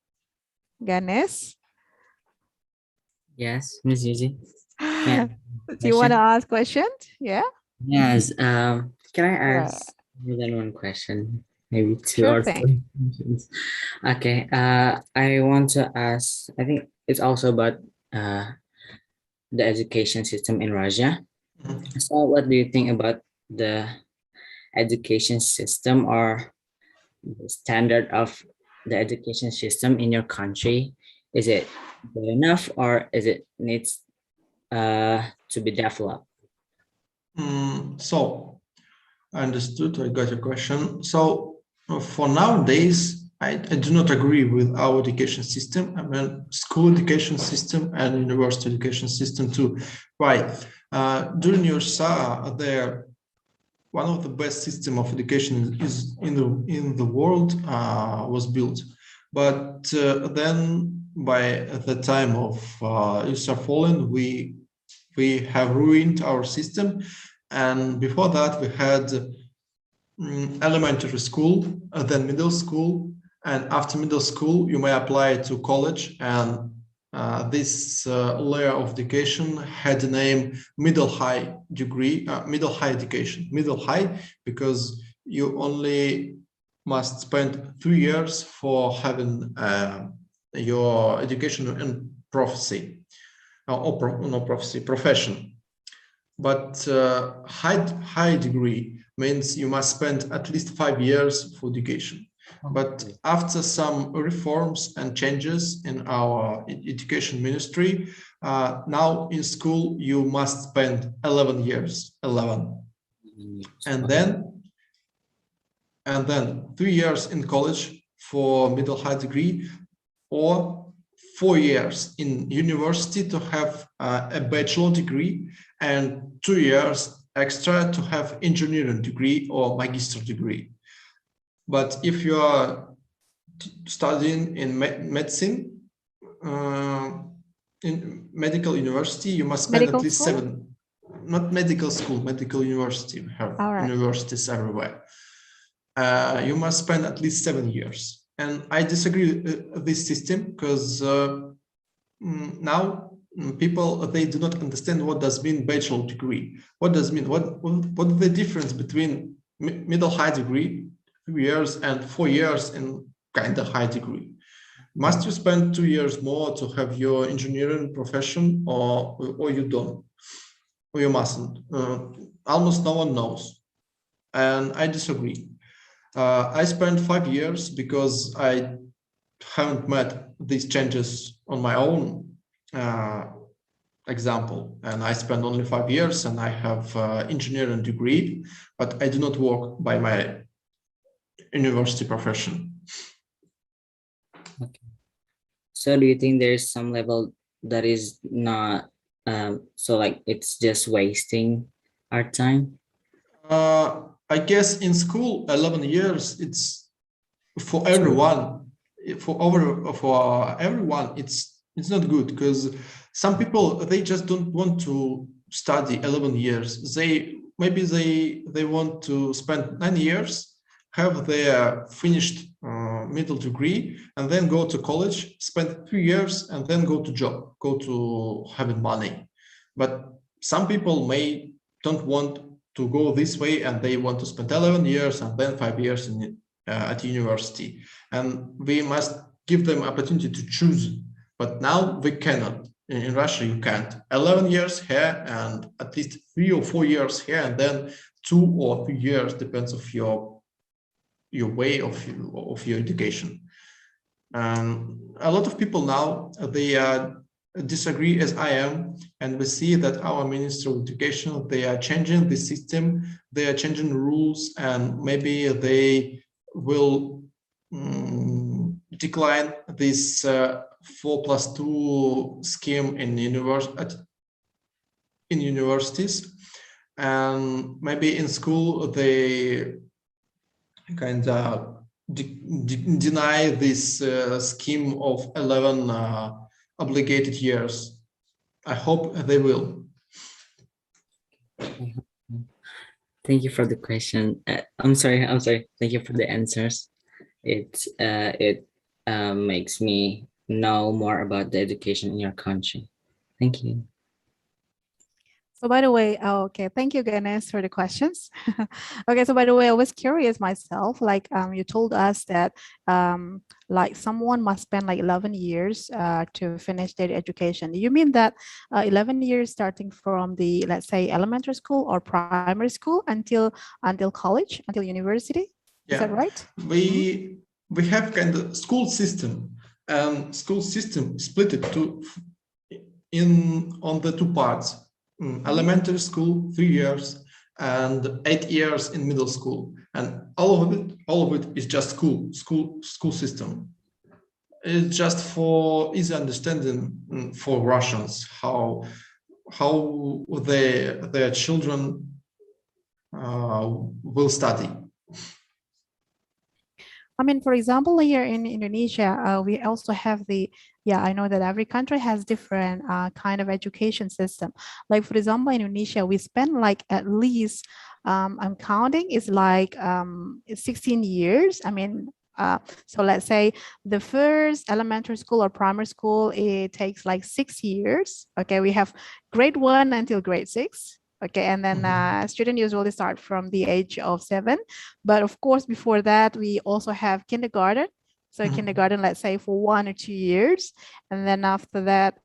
Ganesh? Yes, Miss Yuji. Do you want to ask questions? Yeah? Yes. Can I Right. ask more than one question? Maybe two Sure or thing. three questions. Okay. I want to ask. I think it's also about the education system in Russia. So, what do you think about the education system or the standard of the education system in your country? Is it good enough, or is it needs to be developed? So I understood. I got your question. So for nowadays, I do not agree with our education system. I mean, school education system and university education system too. Why? During your there, one of the best system of education is in the world was built, but then by the time of USSR fallen, we have ruined our system, and before that we had elementary school, then middle school, and after middle school you may apply to college, and this layer of education had the name middle high degree, middle high education, middle high, because you only must spend 3 years for having your education and prophecy, profession. But high degree means you must spend at least 5 years for education. But after some reforms and changes in our education ministry, now in school you must spend 11 years, 11, and then 3 years in college for middle high degree, or 4 years in university to have a bachelor degree, and 2 years extra to have engineering degree or magister degree. But if you are studying in medicine, in medical university, you must spend Medical at least school? 7, not medical school, medical university, we have universities everywhere. You must spend at least 7 years. And I disagree with this system, because now people, they do not understand what does mean bachelor degree. What does mean, what is the difference between middle high degree, 3 years, and 4 years in kind of high degree? Must you spend 2 years more to have your engineering profession, or you don't, or you mustn't? Almost no one knows, and I disagree. I spent 5 years because I haven't met these changes on my own example, and I spent only 5 years, and I have engineering degree, but I do not work by my university profession. Okay. So do you think there's some level that is not so like it's just wasting our time? I guess in school 11 years, it's for everyone. For everyone, it's not good, because some people, they just don't want to study 11 years. They want to spend 9 years, have their finished middle degree and then go to college, spend 3 years, and then go to job, go to having money. But some people don't want to go this way, and they want to spend 11 years and then 5 years at university. And we must give them opportunity to choose. But now we cannot. In Russia, you can't. 11 years here and at least 3 or 4 years here, and then 2 or 3 years, depends of your way of your education. A lot of people now, they disagree as I am, and we see that our Minister of Education, they are changing the system, they are changing rules, and maybe they will decline this 4+2 scheme in universities, and maybe in school they kind of deny this scheme of 11 obligated years. I hope they will. Thank you for the question. I'm sorry. Thank you for the answers. It makes me know more about the education in your country. Thank you. So by the way, okay, thank you, Ganesh, for the questions. Okay, so by the way, I was curious myself, like you told us that like someone must spend like 11 years to finish their education. You mean that 11 years starting from the, let's say, elementary school or primary school until college, until university? Is that right? We have kind of school system, and school system split it on the 2 parts. Elementary school 3 years and 8 years in middle school, and all of it is just school system. It's just for easy understanding for Russians how their children will study. I mean, for example, here in Indonesia, we also have I know that every country has different kind of education system. Like, for example, in Indonesia, we spend like at least, I'm counting, it's like 16 years. I mean, so let's say the first elementary school or primary school, it takes like 6 years. Okay, we have grade 1 until grade 6. Okay, and then students usually start from the age of 7. But of course, before that, we also have kindergarten. So kindergarten, let's say for 1 or 2 years. And then after that,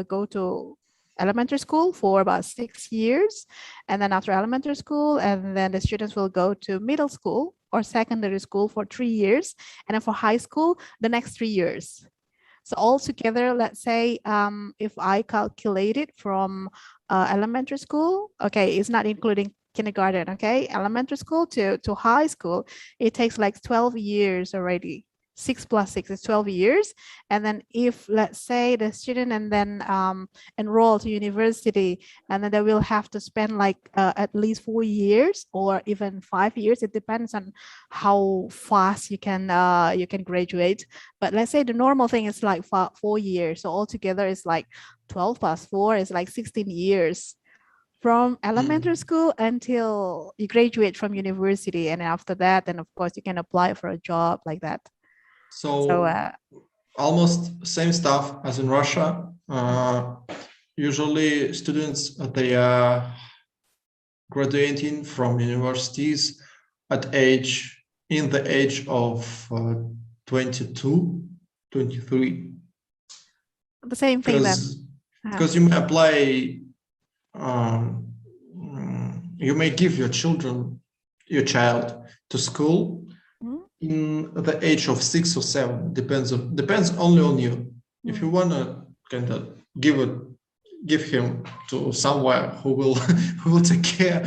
go to elementary school for about 6 years. And then after elementary school, and then the students will go to middle school or secondary school for 3 years. And then for high school, the next 3 years. So altogether, let's say if I calculate it from elementary school, okay, it's not including kindergarten, okay, elementary school to high school, it takes like 12 years already. 6 plus 6 is 12 years. And then if, let's say, the student and then enroll to university, and then they will have to spend like at least 4 years or even 5 years. It depends on how fast you can graduate. But let's say the normal thing is like 4 years. So altogether it's like 12 plus 4 is like 16 years. From elementary school until you graduate from university. And after that, then of course you can apply for a job like that. So almost same stuff as in Russia. Usually students, they are graduating from universities in the age of 22, 23. The same thing then. Because you may apply, you may give your child to school in the age of 6 or 7, depends only on you. If you want to kind of give him to somewhere who will take care,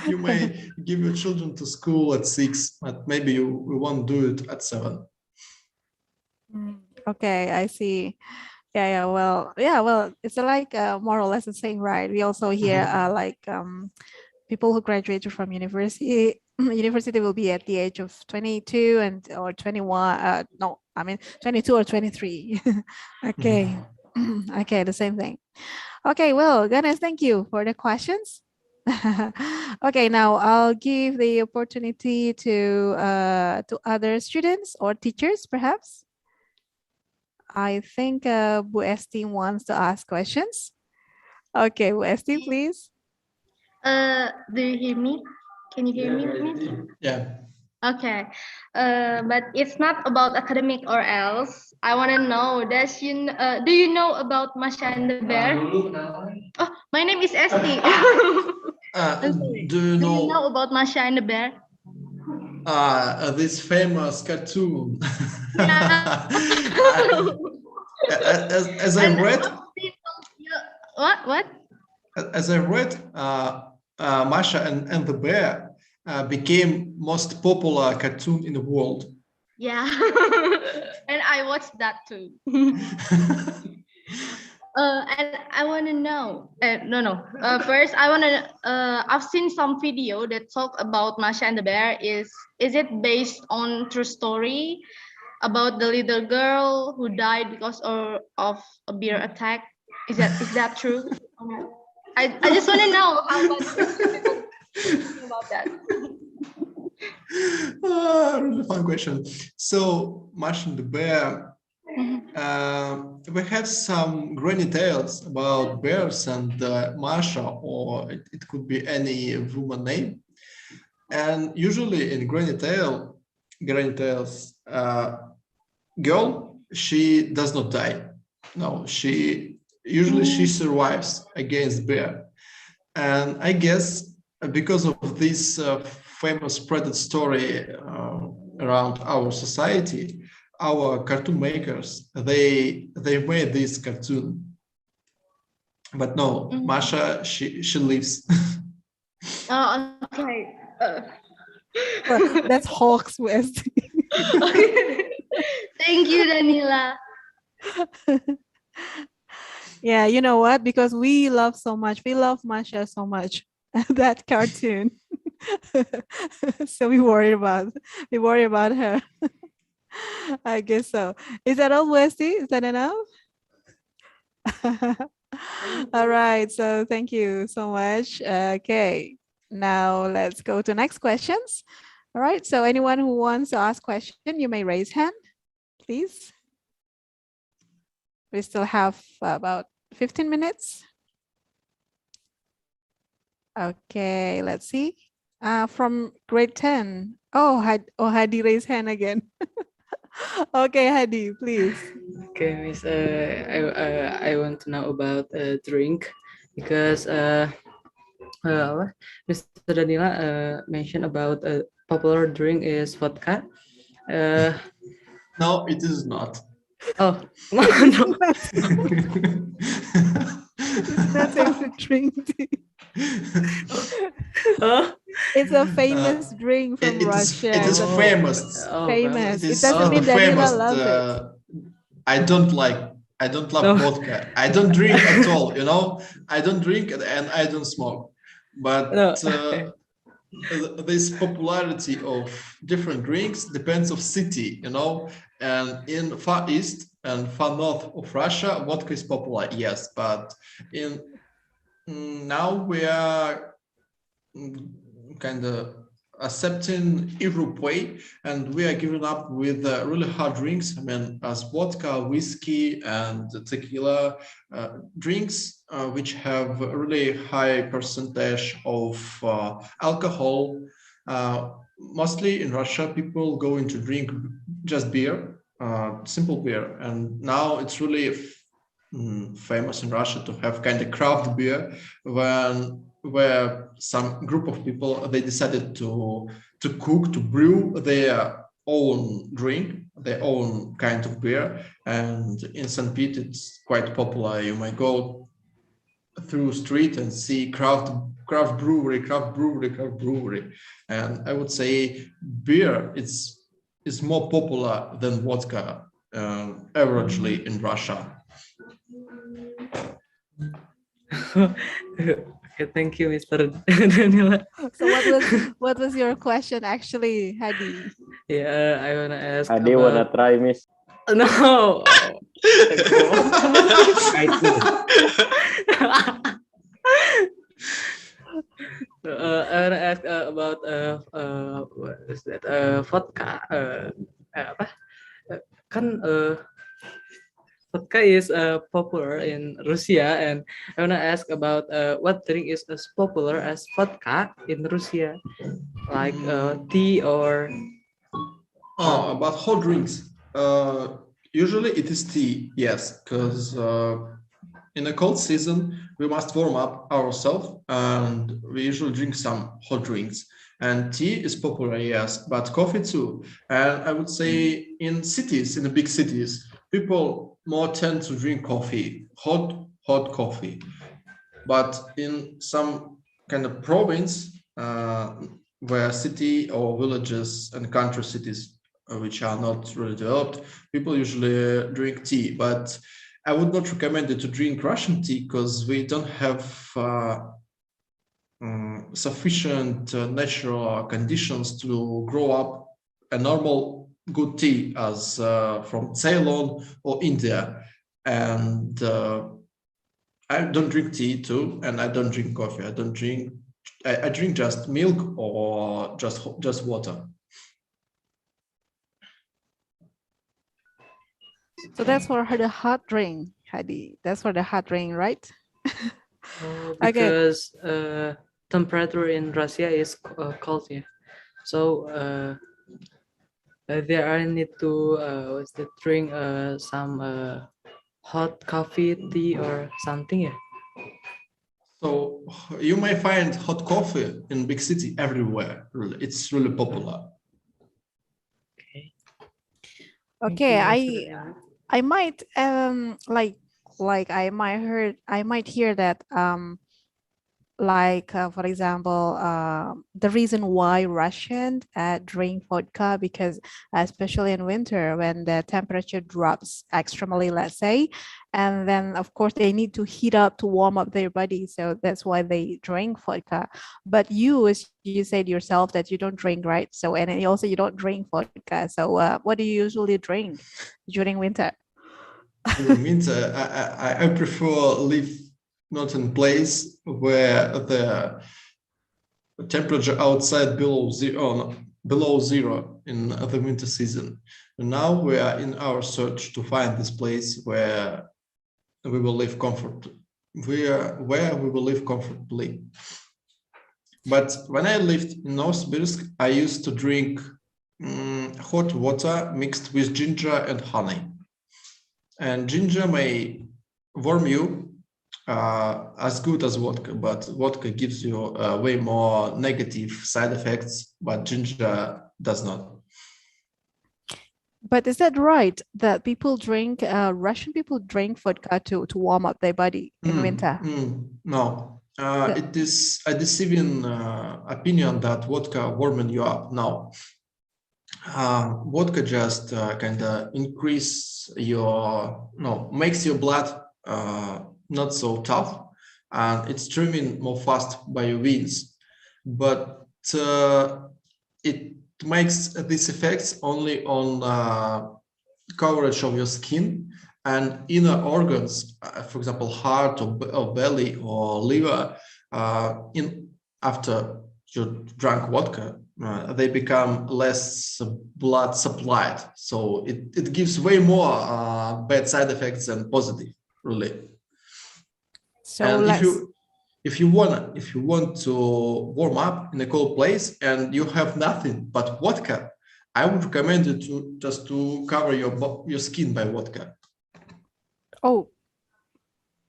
you may give your children to school at 6, but maybe you won't do it at 7. Okay, I see. Well, it's like more or less the same, right? We also hear like people who graduated from university will be at the age of 22 or 21. No, I mean 22 or 23. Okay. Okay, the same thing. Okay, well, Ganesh, thank you for the questions. Okay, now I'll give the opportunity to other students or teachers, perhaps. I think Bu Esti wants to ask questions. Okay, Bu Esti, please. Do you hear me? Can you hear me? Yeah. Okay. But it's not about academic or else. I want to know, do you know about Masha and the Bear? Oh, my name is Esti. I'm sorry. Do you Do you know know about Masha and the Bear? this famous cartoon? Yeah. As I And read, what? as I read, Masha and the Bear became most popular cartoon in the world. Yeah. And I watched that too. And I want to know. No. First, I want to. I've seen some video that talk about Masha and the Bear. Is it based on true story about the little girl who died because of a bear attack? Is that true? I just want to know how much people think about that. Really fun question. So, Masha and the Bear, we have some granny tales about bears and Masha, or it could be any woman name. And usually in granny tales, girl, she does not die. No, she survives against bear. And I guess because of this famous spreaded story around our society, our cartoon makers, they made this cartoon. But no, Masha, she lives. Oh, okay. Well, that's Hawks West. Thank you, Danila. Yeah, you know what? Because we love Masha so much, that cartoon. So we worry about her. I guess so. Is that all, Westy? Is that enough? All right. So thank you so much. Okay. Now let's go to next questions. All right. So anyone who wants to ask question, you may raise hand, please. We still have about 15 minutes. Okay, let's see. From grade 10. Oh, Hadi raised hand again. Okay, Hadi, please. Okay, Miss. I want to know about drink because Mr. Danila mentioned about a popular drink is vodka. No, it is not. Oh no. That's a drink. Oh. It's a famous drink from Russia. It is famous. Famous. It is doesn't mean Danila famous. loves it. I don't love vodka. I don't drink at all, you know. I don't drink and I don't smoke. But this popularity of different drinks depends of city, you know. And in far east and far north of Russia, vodka is popular, yes. But in now we are kind of accepting Europe way, and we are giving up with really hard drinks. I mean, as vodka, whiskey, and tequila drinks, which have a really high percentage of alcohol. Mostly in Russia, people go into drink just beer, simple beer, and now it's really famous in Russia to have kind of craft beer where some group of people they decided to brew their own drink, their own kind of beer. And in St. Pete it's quite popular. You might go through street and see craft brewery. And I would say beer is more popular than vodka averagely in Russia. Okay, thank you, Mr. Danila. So what was your question actually, Hadi? Yeah, I wanna ask. Hadi wanna try, Miss? No. I want to ask about what is that? Vodka. Apa? Kan vodka is popular in Russia, and I want to ask about what drink is as popular as vodka in Russia, like tea or. About hot drinks. Usually it is tea, yes, because in a cold season we must warm up ourselves, and we usually drink some hot drinks. And tea is popular, yes, but coffee too. And I would say in cities, in the big cities, people more tend to drink coffee, hot coffee. But in some kind of province, where city or villages and country cities which are not really developed, people usually drink tea. But I would not recommend it to drink Russian tea because we don't have sufficient natural conditions to grow up a normal good tea as from Ceylon or India. And I don't drink tea too, and I don't drink coffee. I drink just milk or just water. So that's for the hot drink, Hadi. That's for the hot drink, right? Okay. Because temperature in Russia is cold, yeah. So there I need to drink some hot coffee, tea, or something, yeah. So you may find hot coffee in big city everywhere. Really, it's really popular. Okay, I might I might hear that for example, the reason why Russians drink vodka, because especially in winter when the temperature drops extremely, let's say, and then of course they need to heat up to warm up their body, so that's why they drink vodka. But you, as you said yourself, that you don't drink, right? So, and also you don't drink vodka. So what do you usually drink during winter? During winter, I prefer live not in place where the temperature outside below zero in the winter season. And now we are in our search to find this place where we will live where we will live comfortably. But when I lived in Novosibirsk, I used to drink hot water mixed with ginger and honey. And ginger may warm you as good as vodka, but vodka gives you way more negative side effects, but ginger does not. But is that right that people drink, Russian people drink vodka to warm up their body in winter? No, it is a deceiving opinion that vodka warming you up. No, vodka just kind of makes your blood not so tough, and it's streaming more fast by your veins. But it makes these effects only on coverage of your skin and inner organs, for example, heart or belly or liver. After you drank vodka, they become less blood supplied. So it gives way more bad side effects than positive, really. So and if you want to warm up in a cold place and you have nothing but vodka, I would recommend you to cover your skin by vodka. Oh,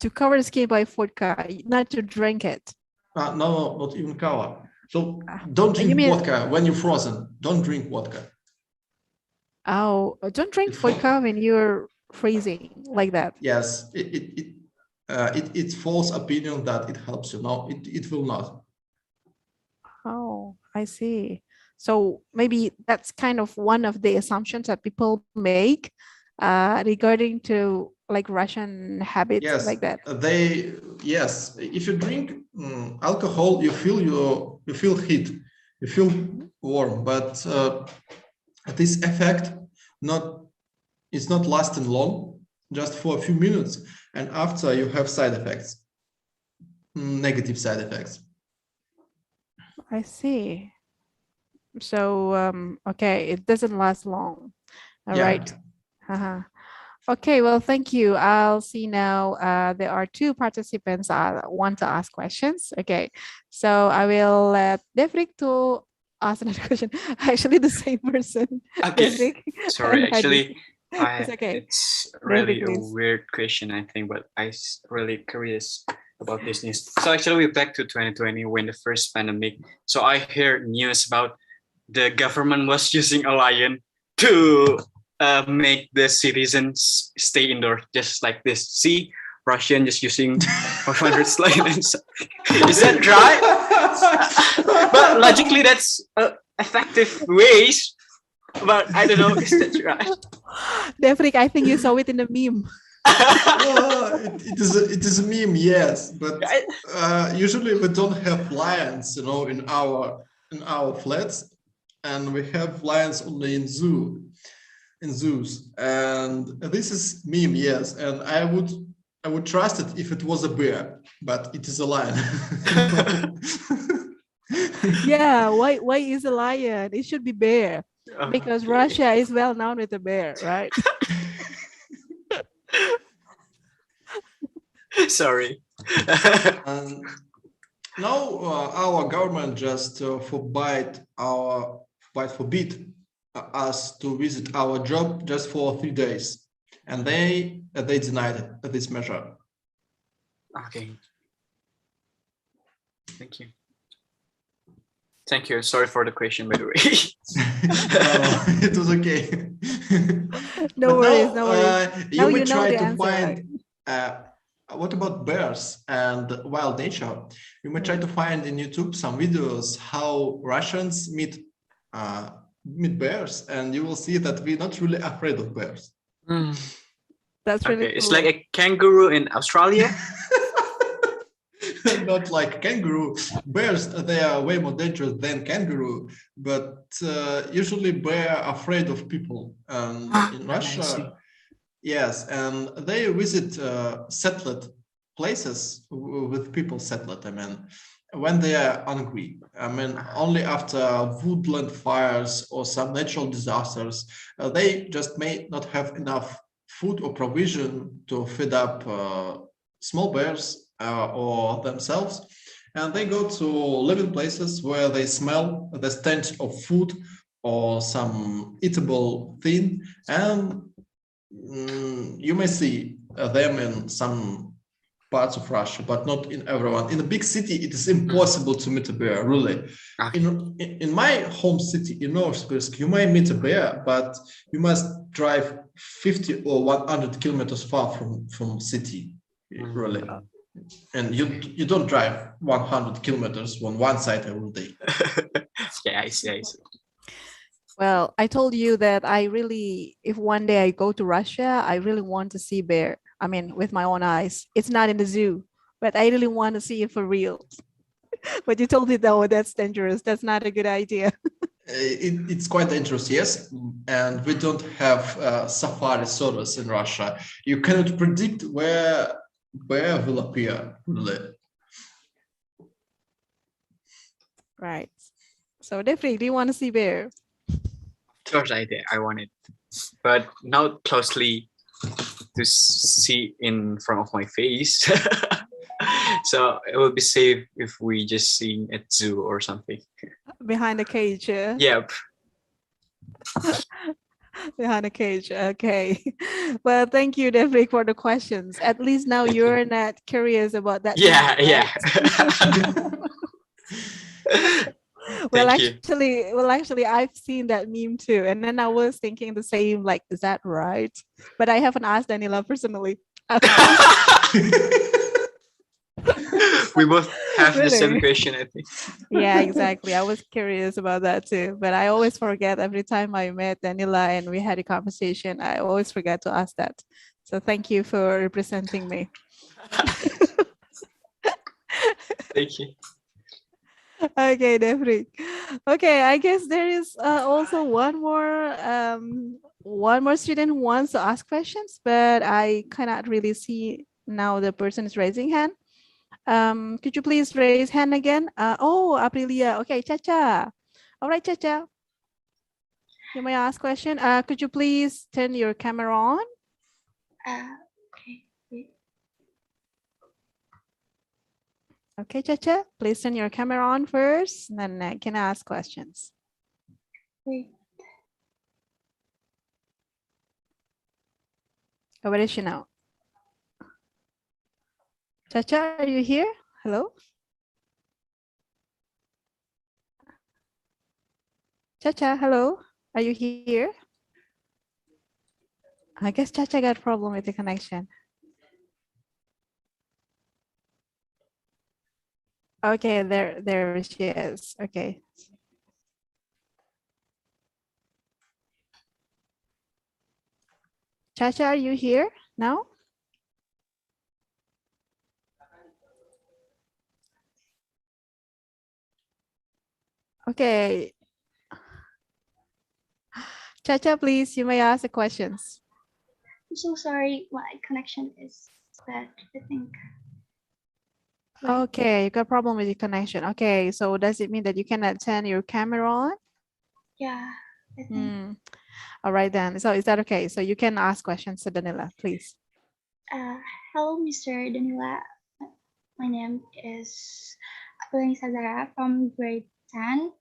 to cover the skin by vodka, not to drink it. No, not even cover. So don't drink vodka when you're frozen. Don't drink vodka. Oh, don't drink vodka when you're freezing like that. Yes, it's false opinion that it helps you. No, it will not. Oh, I see. So maybe that's kind of one of the assumptions that people make regarding to like Russian habits, like that. Yes, if you drink alcohol, you feel heat, you feel warm, but this effect is not lasting long, just for a few minutes, and after you have side effects, negative side effects. I see. So, okay, it doesn't last long. All Yeah. right. Uh-huh. Okay, well, thank you. I'll see now. There are two participants want to ask questions. Okay, so I will let Devrik to ask another question. Actually, the same person. Okay. Devrik. Sorry, and Hadi. actually, It's okay. it's Devrik, really a please. weird question, I think, but really curious about this news. So actually, we're back to 2020 when the first pandemic. So I heard news about the government was using a lion to make the citizens stay indoor, just like this. See, Russian just using 500 lions. Is that right? But logically, that's effective ways. But I don't know, is that right? Devrik, I think you saw it in the meme. It is a meme, yes, but usually we don't have lions, in our flats, and we have lions only in zoos, and this is meme, yes, and I would trust it if it was a bear, but it is a lion. Yeah, why is a lion? It should be bear because Russia is well known with the bear, right? Sorry. Now our government just forbid us to visit our job just for 3 days, and they denied this measure. Okay. Thank you. Thank you. Sorry for the question, by the way. No, it was okay. No But worries, now, no worries. you Now may you know try the to answer, right? find what about bears and wild nature? You may try to find in YouTube some videos how Russians meet bears, and you will see that we're not really afraid of bears. That's really cool. It's like a kangaroo in Australia. Not like kangaroo. Bears, they are way more dangerous than kangaroo, but usually bear are afraid of people. In Russia, yes, and they visit settled places with people settled. I mean, when they are hungry. I mean, only after woodland fires or some natural disasters, they just may not have enough food or provision to feed up small bears or themselves, and they go to living places where they smell the stench of food or some eatable thing, and you may see them in some parts of Russia, but not in everyone. In a big city, it is impossible to meet a bear, really. Okay. In my home city, in Novosibirsk, you might meet a bear, but you must drive 50 or 100 kilometers far from city, really. And you don't drive 100 kilometers on one side every day. Yeah, I see. Well, I told you that if one day I go to Russia, I really want to see bear. I mean, with my own eyes. It's not in the zoo, but I really want to see it for real. But you told me, though, that's dangerous. That's not a good idea. It's quite dangerous, yes. And we don't have safari service in Russia. You cannot predict where bear will appear, really. Right. So definitely, do you want to see bear? Of course I did. I want it. But not closely to see in front of my face. So it will be safe if we just see at zoo or something. Behind the cage, yeah? Yep. Behind the cage, okay. Well, thank you, Devrik, for the questions. At least now you're not curious about that. Yeah, meme, yeah. right? Well, actually, I've seen that meme too, and then I was thinking the same. Like, is that right? But I haven't asked Danila personally. We both have the same Really? question, I think. Yeah, exactly. I was curious about that too, but I always forget every time I met Danila and we had a conversation. I always forget to ask that. So thank you for representing me. Thank you. Okay, Devrik. Okay, I guess there is also one more student who wants to ask questions, but I cannot really see now the person is raising hand. Could you please raise hand again? Oh, Aprilia. Okay, Chacha. All right, Chacha. You may ask question. Could you please turn your camera on? Okay. Wait. Okay, Chacha, please turn your camera on first, and then I can ask questions. Wait. Oh, where is she now? Chacha, are you here? Hello? Chacha, hello? Are you here? I guess Chacha got a problem with the connection. Okay, there she is. Okay. Chacha, are you here now? Okay. Chacha, please, you may ask the questions. I'm so sorry. My connection is bad, I think. Okay, you got a problem with the connection. Okay, so does it mean that you cannot turn your camera on? Yeah, I think. All right then. So is that okay? So you can ask questions to Danila, please. Hello, Mr. Danila. My name is Danila Sergeevich from grade 10.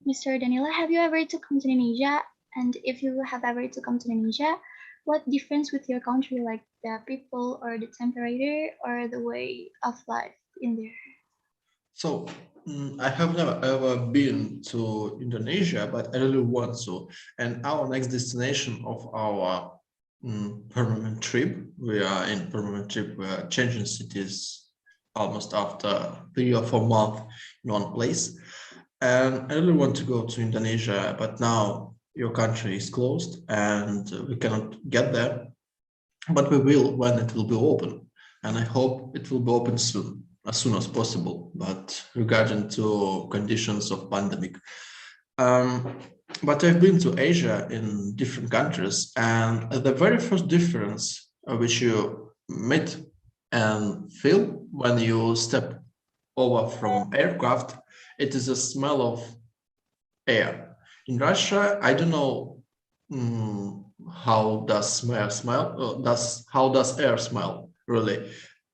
Mr. Danila, have you ever to come to Indonesia? And if you have ever to come to Indonesia, what difference with your country, like the people or the temperature or the way of life in there? So I have never ever been to Indonesia, but I really want to. And our next destination of our permanent trip, we are in permanent trip. We are changing cities almost after 3 or 4 months in one place. And I really want to go to Indonesia, but now your country is closed and we cannot get there. But we will when it will be open. And I hope it will be open soon as possible, but regarding to conditions of pandemic. But I've been to Asia in different countries, and the very first difference which you meet and feel when you step over from aircraft, it is a smell of air. In Russia, I don't know how does air smell, how does air smell really,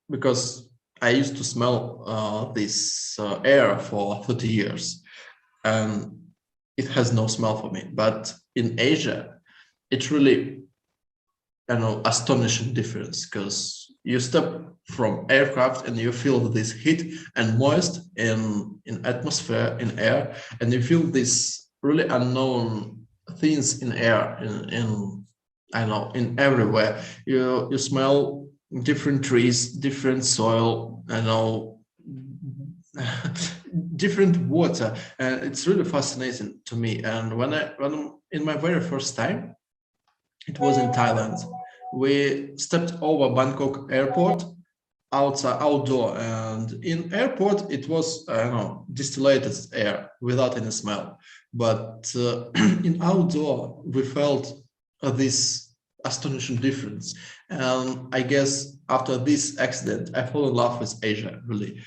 because I used to smell this air for 30 years and it has no smell for me. But in Asia, it's really astonishing difference, because you step from aircraft and you feel this heat and moist in atmosphere, in air, and you feel this really unknown things in air, in I know, in everywhere. You smell different trees, different soil, I know, different water, and it's really fascinating to me. And when in my very first time, it was in Thailand. We stepped over Bangkok airport, outdoor, and in airport it was distillated air without any smell. But in outdoor we felt this astonishing difference. And I guess after this accident, I fell in love with Asia. Really,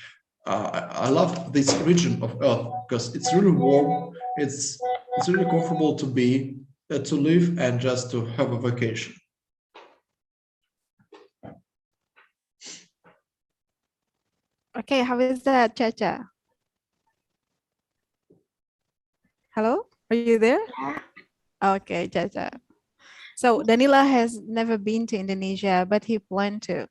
I love this region of Earth because it's really warm. It's really comfortable to be. To live and just to have a vacation. Okay, how is that, Chacha? Hello, are you there? Yeah. Okay, Chacha. So Danila has never been to Indonesia, but he planned to.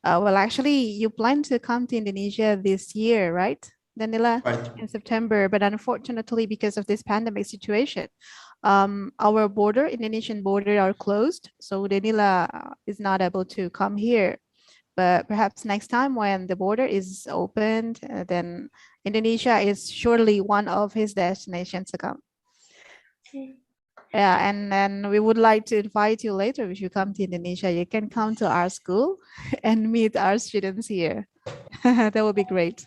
Well, actually, you plan to come to Indonesia this year, right, Danila? Right. In September, but unfortunately, because of this pandemic situation, our border, Indonesian border, are closed. So Danila is not able to come here. But perhaps next time when the border is opened, then Indonesia is surely one of his destinations to come. Okay. Yeah, and then we would like to invite you later if you come to Indonesia. You can come to our school and meet our students here. That would be great.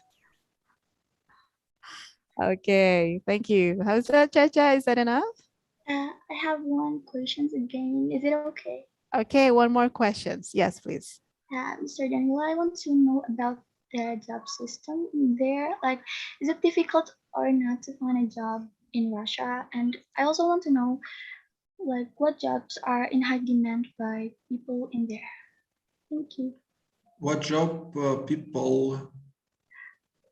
Okay, thank you. How's that, Chacha? Is that enough? I have one question again. Is it okay? Okay, one more questions. Yes, please. Mr. Danila, I want to know about the job system there. Like, is it difficult or not to find a job in Russia? And I also want to know, like, what jobs are in high demand by people in there? Thank you. What job people?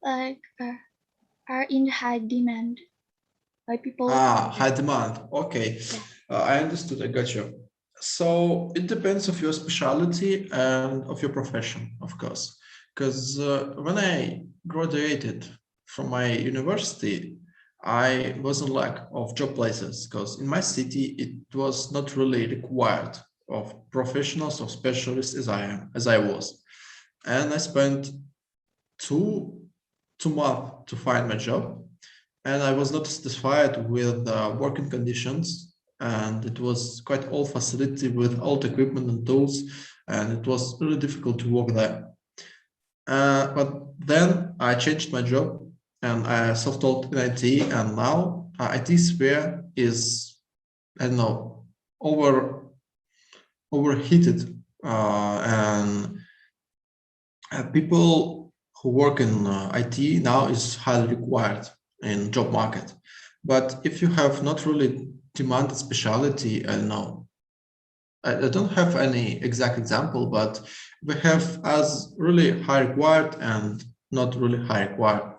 Like, are in high demand by people. High demand. Okay, I understood. I got you. So it depends of your specialty and of your profession, of course. Because when I graduated from my university, I was in lack of job places because in my city it was not really required of professionals or specialists as I was, and I spent two months to find my job, and I was not satisfied with the working conditions, and it was quite old facility with old equipment and tools, and it was really difficult to work there. But then I changed my job and I self-taught in IT, and now IT sphere is, I don't know, overheated, and people who work in IT now is highly required in job market. But if you have not really demanded specialty, I don't know, I don't have any exact example, but we have as really high required and not really high required.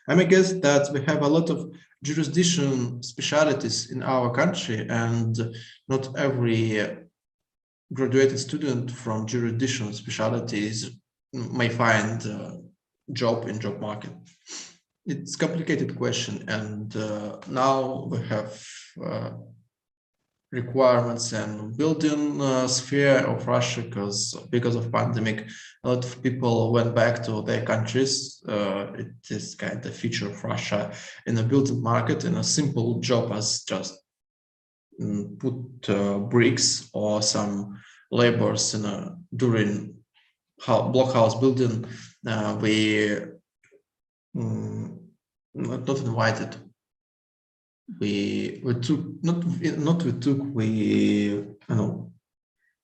I may guess that we have a lot of jurisdiction specialities in our country, and not every graduated student from jurisdiction specialties may find a job in job market. It's a complicated question, and now we have requirements and building sphere of Russia, because of pandemic, a lot of people went back to their countries. It is kind of feature of Russia in the building market, in a simple job as just put bricks or some labors in a during blockhouse building. We not invited. We took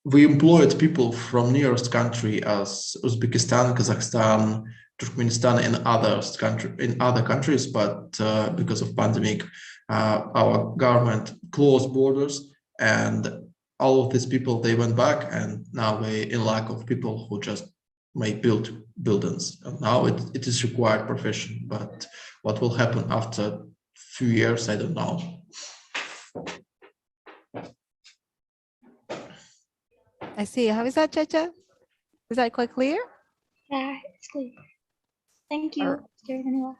we employed people from nearest country as Uzbekistan, Kazakhstan, Turkmenistan, and other countries, but because of pandemic, our government closed borders, and all of these people, they went back, and now we're in lack of people who just may build buildings. And now it is required profession, but what will happen after few years, I don't know. I see. How is that, Chacha? Is that quite clear? Yeah, it's clear. Thank you, Mr. Danila.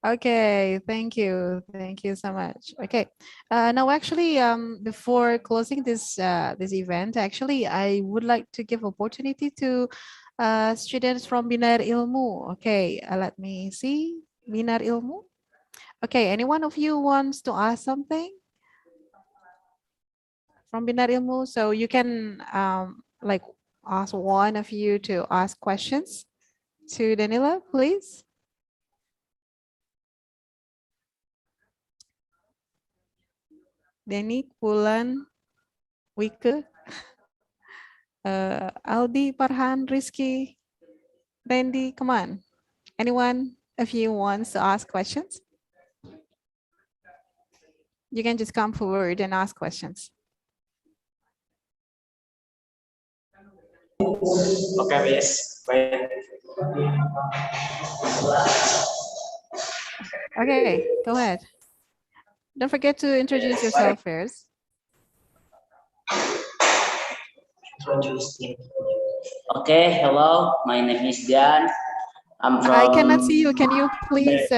Okay, thank you. Thank you so much. Okay, now actually, before closing this this event, actually, I would like to give opportunity to students from Binar Ilmu. Okay, let me see. Binar Ilmu. Okay, any one of you wants to ask something from Binar Ilmu? So you can like ask one of you to ask questions to Danila, please. Denny, Pulan, Wike, Aldi, Parhan, Rizky, Randy, come on. Anyone of you wants to ask questions? You can just come forward and ask questions. Okay, yes. Wait. Okay, go ahead. Don't forget to introduce yourself first. Okay, hello. My name is Dan. I'm from. I cannot see you. Can you please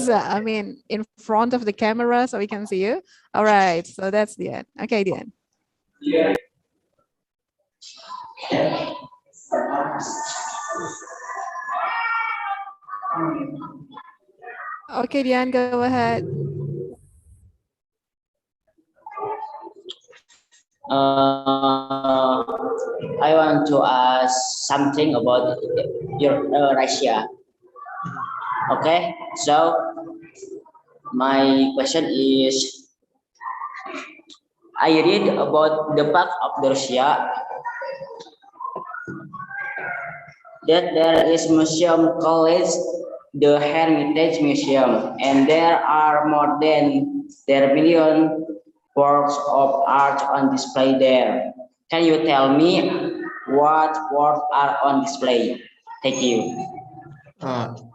I mean, in front of the camera so we can see you? All right, so that's the end. Okay, the end. Yeah. Okay, Diane, go ahead. I want to ask something about your Russia. Okay, so my question is, I read about the back of the Russia that there is museum called the Hermitage Museum, and there are more than there million works of art on display there. Can you tell me what works are on display? Thank you.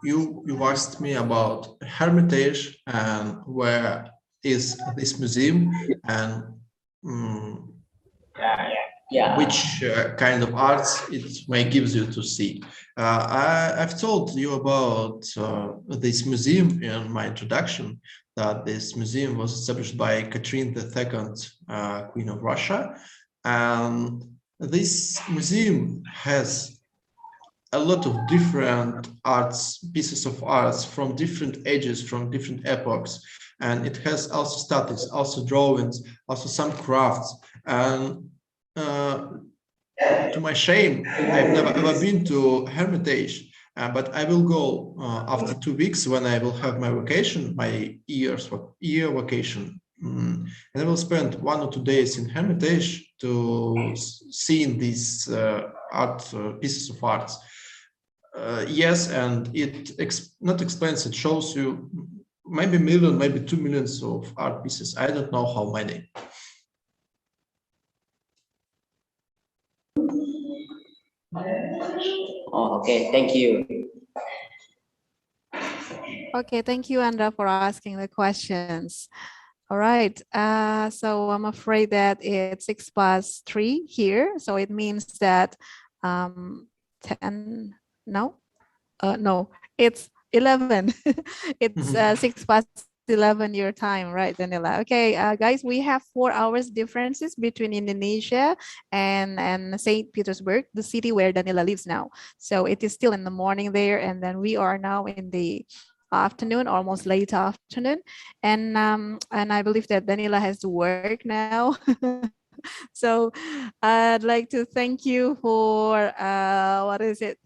You asked me about Hermitage and where is this museum and which kind of arts it may gives you to see. I've told you about this museum in my introduction, that this museum was established by Catherine II, Queen of Russia. And this museum has a lot of different arts, pieces of arts from different ages, from different epochs. And it has also statues, also drawings, also some crafts. And to my shame, I've never ever been to Hermitage, but I will go after 2 weeks when I will have my vacation, my year vacation. And I will spend 1 or 2 days in Hermitage to see these pieces of arts. Yes, and it not explains, it shows you maybe 1 million, maybe 2 million of art pieces. I don't know how many. Oh, okay, thank you. Okay, thank you, Andra, for asking the questions. All right, so I'm afraid that it's 3 here. So it means that 10, no, it's 11. It's 11 your time, right, Danila? Okay, guys, we have 4 hours differences between Indonesia and St. Petersburg, the city where Danila lives now. So it is still in the morning there, and then we are now in the afternoon, almost late afternoon, and I believe that Danila has to work now. So I'd like to thank you for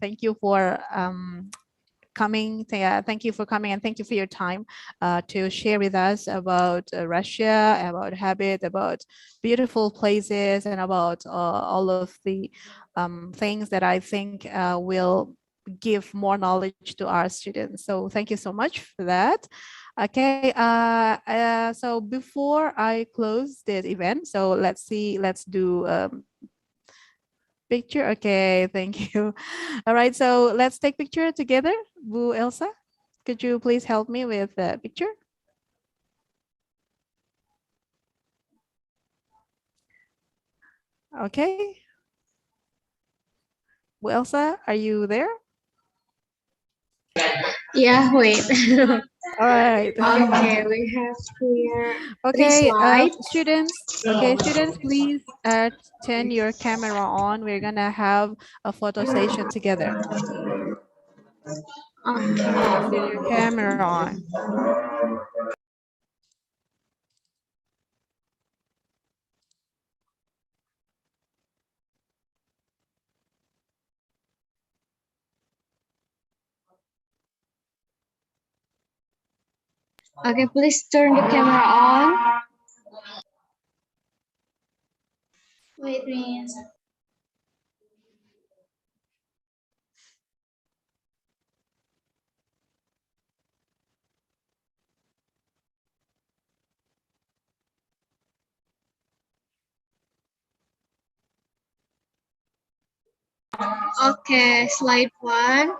thank you for coming. Thank you for coming, and thank you for your time to share with us about Russia, about habit, about beautiful places, and about all of the things that I think will give more knowledge to our students. So thank you so much for that. Okay, so before I close this event, so let's do picture. Okay, thank you. All right, so let's take picture together. Bu Elsa, could you please help me with the picture? Okay. Bu Elsa, are you there? Yeah, wait. All right. Okay, we have here okay, slides. students, please turn your camera on. We're gonna have a photo session together. Please turn your camera on. Okay, please turn the camera on. Wait, Rins. Okay, slide 1.